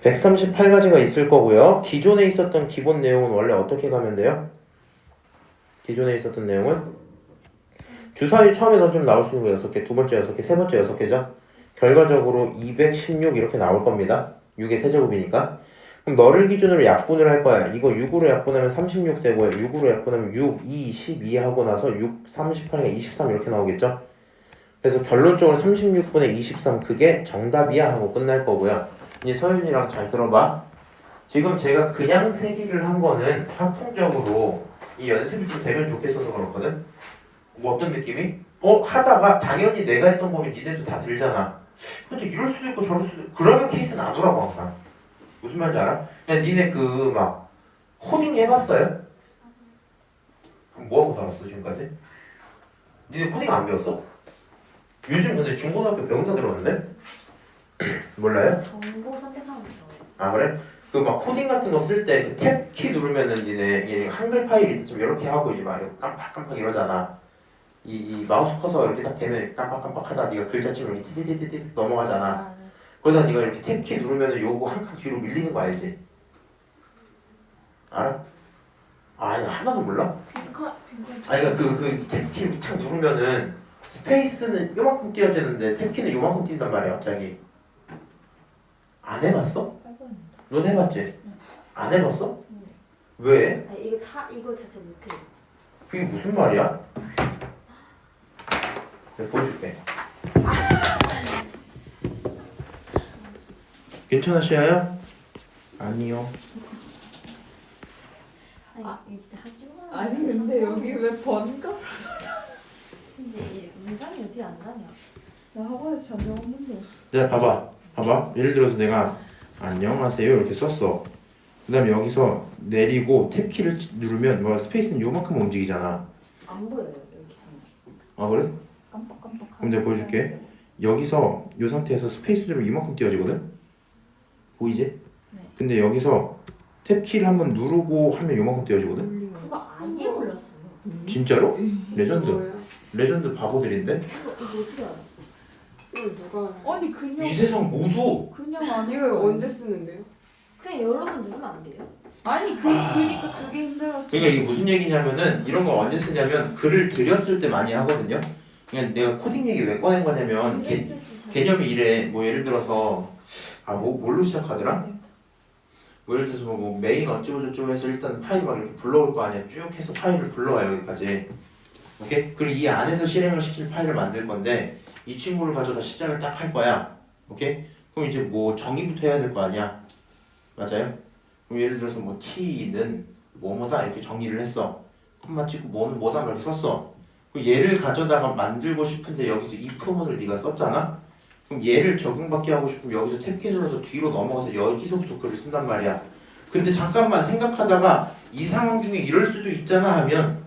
138가지가 있을 거고요. 기존에 있었던 기본 내용은 원래 어떻게 가면 돼요? 기존에 있었던 내용은 주사위 처음에 던지면 나올 수 있는 거 6개, 두 번째 6개, 세 번째 6개죠. 결과적으로 216 이렇게 나올 겁니다. 6의 세제곱이니까. 그럼 너를 기준으로 약분을 할 거야. 이거 6으로 약분하면 36 되고요. 6으로 약분하면 6, 2, 12 하고 나서 6, 38에 23 이렇게 나오겠죠. 그래서 결론적으로 36분의 23 그게 정답이야 하고 끝날 거고요. 이제 서윤이랑 잘 들어봐. 지금 제가 그냥 세기를 한 거는 확통적으로 이 연습이 좀 되면 좋겠어서 그렇거든. 뭐 어떤 느낌이? 하다가 당연히 내가 했던 범위 니네도 다 들잖아. 근데 이럴 수도 있고 저럴 수도 있고 그러면 케이스는 안 오라고 항상. 무슨 말인지 알아? 그냥 니네 그 막 코딩 해봤어요? 그럼 뭐하고 살았어 지금까지? 니네 코딩 안 배웠어? 요즘 근데 중고등학교 배운다 들었는데? 몰라요?
정보 선택하면 돼요.
아 그래? 그 막 코딩 같은 거 쓸 때 그 탭 키 누르면은 니네 얘 한글 파일이 좀 이렇게 하고 이제 막 깜빡깜빡 이러잖아. 이 마우스 커서 이렇게 딱 되면 깜빡깜빡 하다 네가 글자 치면 이렇게 티티티티 넘어가잖아.
아, 네.
그러다 네가 이렇게 탭 키 누르면은 요거 한 칸 뒤로 밀리는 거 알지? 알아? 아니 하나도 몰라? 아니 그러니까 그 탭 키 이렇게 탁 누르면은 스페이스는 요만큼 띄어지는데 탭 키는 요만큼 띄단 말이야 갑자기. 안 해봤어? 넌 해봤지? 안 해봤어? 왜?
아니, 이거 자체 못해요.
그게 무슨 말이야? 내가 보여줄게. 괜찮아 시아야? 아니요.
아니 이게 진짜 학교만.
아니 근데 여기 왜 번가?
근데 이 문장이 어디 안 자냐?
나 학원에서 잔적 한 번도 없어.
자 봐봐. 예를 들어서 내가 안녕하세요 이렇게 썼어. 그 다음에 여기서 내리고 탭 키를 누르면 뭐 스페이스는 요만큼 움직이잖아.
안 보여요 여기서.
아 그래?
깜빡깜빡.
그럼 내가 보여줄게. 여기서 이 상태에서 스페이스 누르면 이만큼 띄어지거든? 보이지?
네.
근데 여기서 탭 키를 한번 누르고 하면 요만큼 띄어지거든?
그거 아예 몰랐어요.
진짜로? 레전드.
뭐예요?
레전드 바보들인데?
이거 어떻게 알아?
이걸 누가 알아요?
아니 그냥
이 세상 모두
그냥 아니
이거 언제 쓰는데요?
그냥 여러 번 누르면 안 돼요?
아니 그러니까 그게 힘들었어.
그러니까 이게 무슨 얘기냐면은 이런 걸 언제 쓰냐면 글을 들였을 때 많이 하거든요. 그냥 내가 코딩 얘기 왜 꺼낸 거냐면 개념이 이래. 뭐 예를 들어서 뭘로 시작하더라? 뭐 예를 들어서 뭐 메인 어쩌고 저쩌고 해서 일단 파일 막 이렇게 불러올 거 아니야. 쭉 해서 파일을 불러와 여기까지. 오케이? 그리고 이 안에서 실행을 시킬 파일을 만들 건데 이 친구를 가져다 시작을 딱 할 거야. 오케이? 그럼 이제 뭐 정의부터 해야 될 거 아니야. 맞아요? 그럼 예를 들어서 뭐 t는 뭐뭐다 이렇게 정의를 했어. 콤마 찍고 뭐는 뭐다 이렇게 썼어. 그럼 얘를 가져다가 만들고 싶은데 여기서 if문을 네가 썼잖아. 그럼 얘를 적용받게 하고 싶으면 여기서 탭키 눌러서 뒤로 넘어가서 여기서부터 글을 쓴단 말이야. 근데 잠깐만 생각하다가 이 상황 중에 이럴 수도 있잖아 하면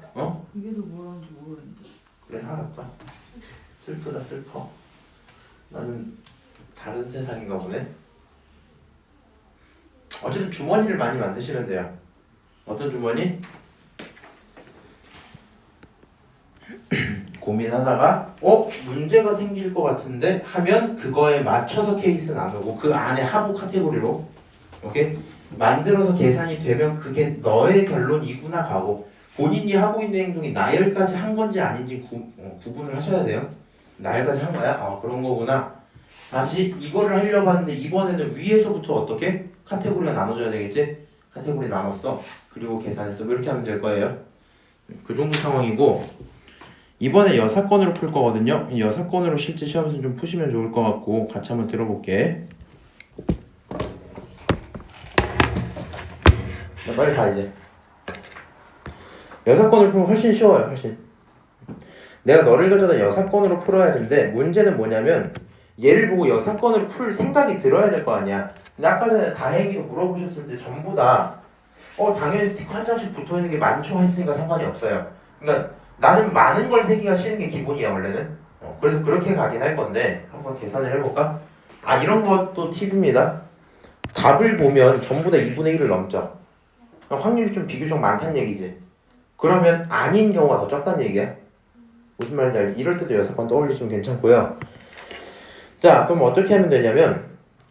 이게 더 뭐라는지 모르겠는데.
그래 알았다. 슬프다 슬퍼. 나는 다른 세상인가 보네. 어쨌든 주머니를 많이 만드시면 돼요. 어떤 주머니? 고민하다가 문제가 생길 것 같은데 하면 그거에 맞춰서 케이스 나누고 그 안에 하부 카테고리로 오케이? 만들어서 계산이 되면 그게 너의 결론이구나 가고 본인이 하고 있는 행동이 나열까지 한 건지 아닌지 구분을 하셔야 돼요. 나열까지 한 거야? 그런 거구나. 다시 이거를 하려고 하는데 이번에는 위에서부터 어떻게? 카테고리가 나눠져야 되겠지? 카테고리 나눴어. 그리고 계산했어. 뭐 이렇게 하면 될 거예요. 그 정도 상황이고 이번에 여사건으로 풀 거거든요. 이 여사건으로 실제 시험에서 좀 푸시면 좋을 것 같고 같이 한번 들어볼게. 자, 빨리 가 이제. 여사건으로 풀면 훨씬 쉬워요. 훨씬. 내가 너를 가져다 여사건으로 풀어야 되는데 문제는 뭐냐면 얘를 보고 여사건을 풀 생각이 들어야 될 거 아니야. 근데 아까 전에 다행히도 물어보셨을 때 전부 다 당연히 스티커 한 장씩 붙어있는 게 많죠 했으니까 상관이 없어요. 그러니까 나는 많은 걸 세기가 싫은 게 기본이야 원래는. 그래서 그렇게 가긴 할 건데 한번 계산을 해볼까? 이런 것도 팁입니다. 답을 보면 전부 다 2분의 1을 넘죠. 확률이 좀 비교적 많다는 얘기지. 그러면 아닌 경우가 더 적다는 얘기야. 무슨 말인지 알지? 이럴 때도 여사건 떠올리시면 괜찮고요. 자 그럼 어떻게 하면 되냐면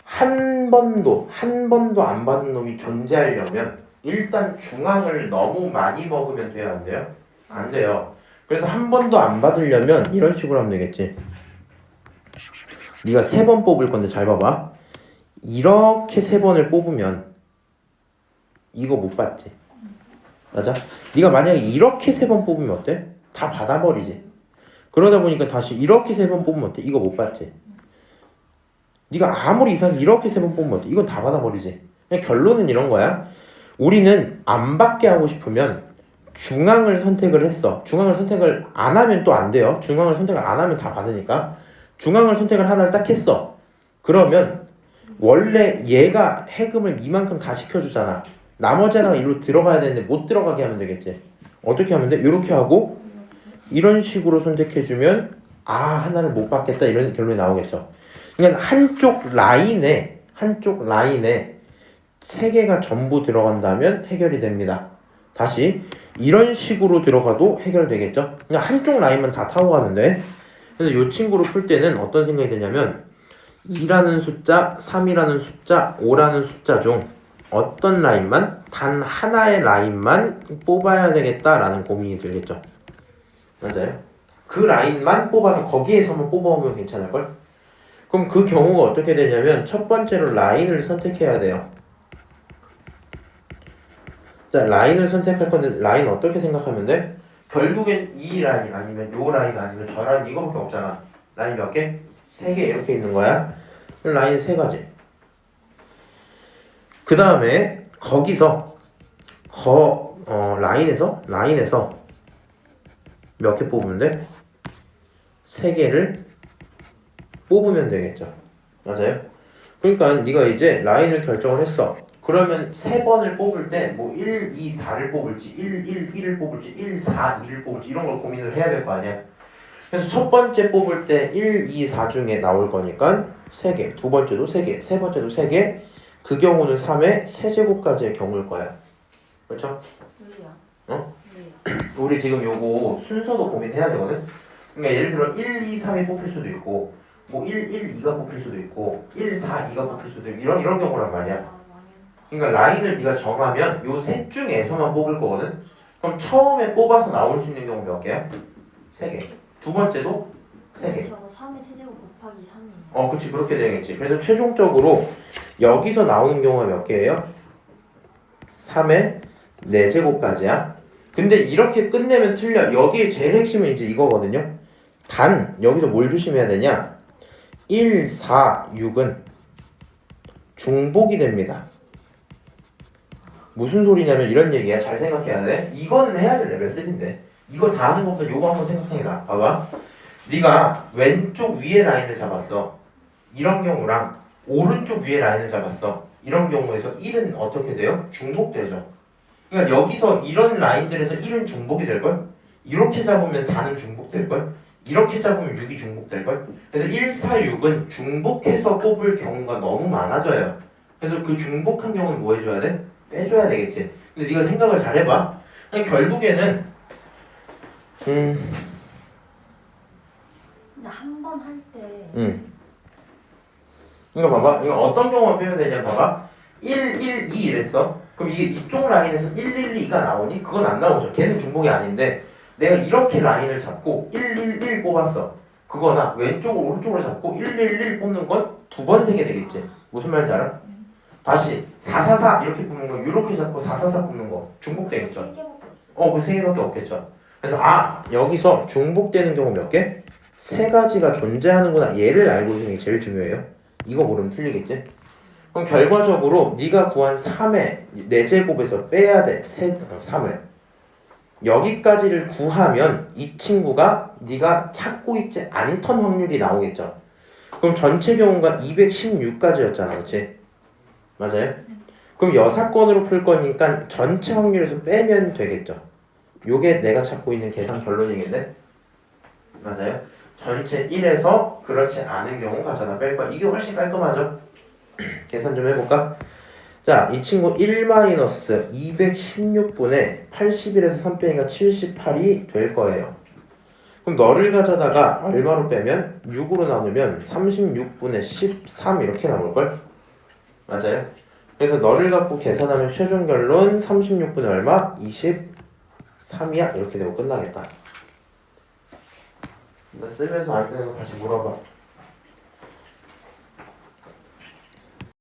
한 번도 안 받은 놈이 존재하려면 일단 중앙을 너무 많이 먹으면 돼요, 안 돼요? 안 돼요. 그래서 한 번도 안 받으려면 이런 식으로 하면 되겠지. 네가 3번 뽑을 건데 잘 봐봐. 이렇게 3번을 뽑으면 이거 못 받지. 맞아? 네가 만약에 이렇게 3번 뽑으면 어때? 다 받아버리지. 그러다 보니까 다시 이렇게 3번 뽑으면 어때? 이거 못 받지. 네가 아무리 이상하게 이렇게 3번 뽑으면 어때? 이건 다 받아버리지. 그냥 결론은 이런 거야. 우리는 안 받게 하고 싶으면 중앙을 선택을 했어. 중앙을 선택을 안 하면 또 안 돼요. 중앙을 선택을 안 하면 다 받으니까. 중앙을 선택을 하나를 딱 했어. 그러면 원래 얘가 해금을 이만큼 다 시켜주잖아. 나머지 하나가 이리로 들어가야 되는데 못 들어가게 하면 되겠지. 어떻게 하면 돼? 이렇게 하고 이런 식으로 선택해주면 하나를 못 받겠다 이런 결론이 나오겠죠. 그러니까 한쪽 라인에 3개가 전부 들어간다면 해결이 됩니다. 다시 이런 식으로 들어가도 해결되겠죠. 그냥 한쪽 라인만 다 타고 가면 돼. 그래서 이 친구를 풀 때는 어떤 생각이 드냐면 2라는 숫자, 3이라는 숫자, 5라는 숫자 중 어떤 라인만 단 하나의 라인만 뽑아야 되겠다라는 고민이 들겠죠. 맞아요? 그 라인만 뽑아서 거기에서만 뽑아오면 괜찮을걸? 그럼 그 경우가 어떻게 되냐면 첫 번째로 라인을 선택해야 돼요. 자, 라인을 선택할 건데 라인 어떻게 생각하면 돼? 결국엔 이 라인 아니면 요 라인 아니면 저 라인 이거밖에 없잖아. 라인 몇 개? 3개 이렇게 있는 거야. 라인 3가지. 그 다음에 거기서 라인에서 몇 개 뽑으면 돼? 3개를 뽑으면 되겠죠. 맞아요? 그러니까 네가 이제 라인을 결정을 했어. 그러면 3번을 뽑을 때 뭐 1, 2, 4를 뽑을지 1, 1을 뽑을지 1, 4, 2를 뽑을지 이런 걸 고민을 해야 될 거 아니야. 그래서 첫 번째 뽑을 때 1, 2, 4 중에 나올 거니까 3개, 두 번째도 3개, 세 번째도 3개. 그 경우는 3의 세제곱까지의 경우일 거야. 그렇죠?
왜요?
어?
네.
우리 지금 요거 순서도 고민해야 되거든. 그러니까 예를 들어 1, 2, 3이 뽑힐 수도 있고 뭐 1, 1, 2가 뽑힐 수도 있고 1, 4, 2가 뽑힐 수도 있고 이런 경우란 말이야. 그러니까 라인을 네가 정하면 요 셋 중에서만 뽑을 거거든. 그럼 처음에 뽑아서 나올 수 있는 경우 몇 개야? 3개. 두 번째도 3개.
저거 3의 세제곱 곱하기 3이에요.
그치 그렇게 되겠지. 그래서 최종적으로 여기서 나오는 경우가 몇 개예요? 3의 4제곱까지야. 근데 이렇게 끝내면 틀려. 여기에 제일 핵심은 이제 이거거든요. 단 여기서 뭘 조심해야 되냐? 1, 4, 6은 중복이 됩니다. 무슨 소리냐면 이런 얘기야. 잘 생각해야 돼. 이거는 해야 될 레벨 3인데 이거 다 하는 것보다 요거 한번 생각해라. 봐봐. 네가 왼쪽 위에 라인을 잡았어. 이런 경우랑 오른쪽 위에 라인을 잡았어. 이런 경우에서 1은 어떻게 돼요? 중복되죠. 그러니까 여기서 이런 라인들에서 1은 중복이 될걸? 이렇게 잡으면 4는 중복될걸? 이렇게 잡으면 6이 중복될걸? 그래서 1, 4, 6은 중복해서 뽑을 경우가 너무 많아져요. 그래서 그 중복한 경우는 뭐 해줘야 돼? 빼줘야 되겠지. 근데 네가 생각을 잘 해봐. 그러니까 결국에는
근데 한 번 할 때
이거 봐봐. 이거 어떤 경우만 빼면 되냐 봐봐. 1, 1, 2 이랬어. 그럼 이게 이쪽 라인에서 1, 1, 2가 나오니? 그건 안 나오죠. 걔는 중복이 아닌데 내가 이렇게 라인을 잡고 1, 1, 1 뽑았어. 그거나 왼쪽으로 오른쪽으로 잡고 1, 1, 1 뽑는 건 두 번 세게 되겠지. 무슨 말인지 알아? 다시 4, 4, 4 이렇게 뽑는 거 이렇게 잡고 4, 4, 4 뽑는 거 중복되겠죠.
3개밖에 없어요.
그 3개밖에 없겠죠. 그래서 여기서 중복되는 경우 몇 개? 3가지가 존재하는구나. 얘를 알고 있는 게 제일 중요해요. 이거 모르면 틀리겠지? 그럼 결과적으로 네가 구한 3의 4제곱에서 빼야 돼. 3을. 여기까지를 구하면 이 친구가 네가 찾고 있지 않던 확률이 나오겠죠. 그럼 전체 경우가 216가지였잖아. 그치? 맞아요? 그럼 6건으로 풀 거니까 전체 확률에서 빼면 되겠죠. 요게 내가 찾고 있는 계산 결론이겠네? 맞아요? 전체 1에서 그렇지 않은 경우 가져다 뺄 거야. 이게 훨씬 깔끔하죠? 계산 좀 해볼까? 자, 이 친구 1-216분의 81에서 3 빼니까 78이 될 거예요. 그럼 너를 가져다가 얼마로 빼면 6으로 나누면 36분의 13 이렇게 나올걸? 맞아요. 그래서 너를 갖고 계산하면 최종 결론 36분의 얼마? 23이야? 이렇게 되고 끝나겠다. 너 쓰면서 안 되는 거 다시 물어봐.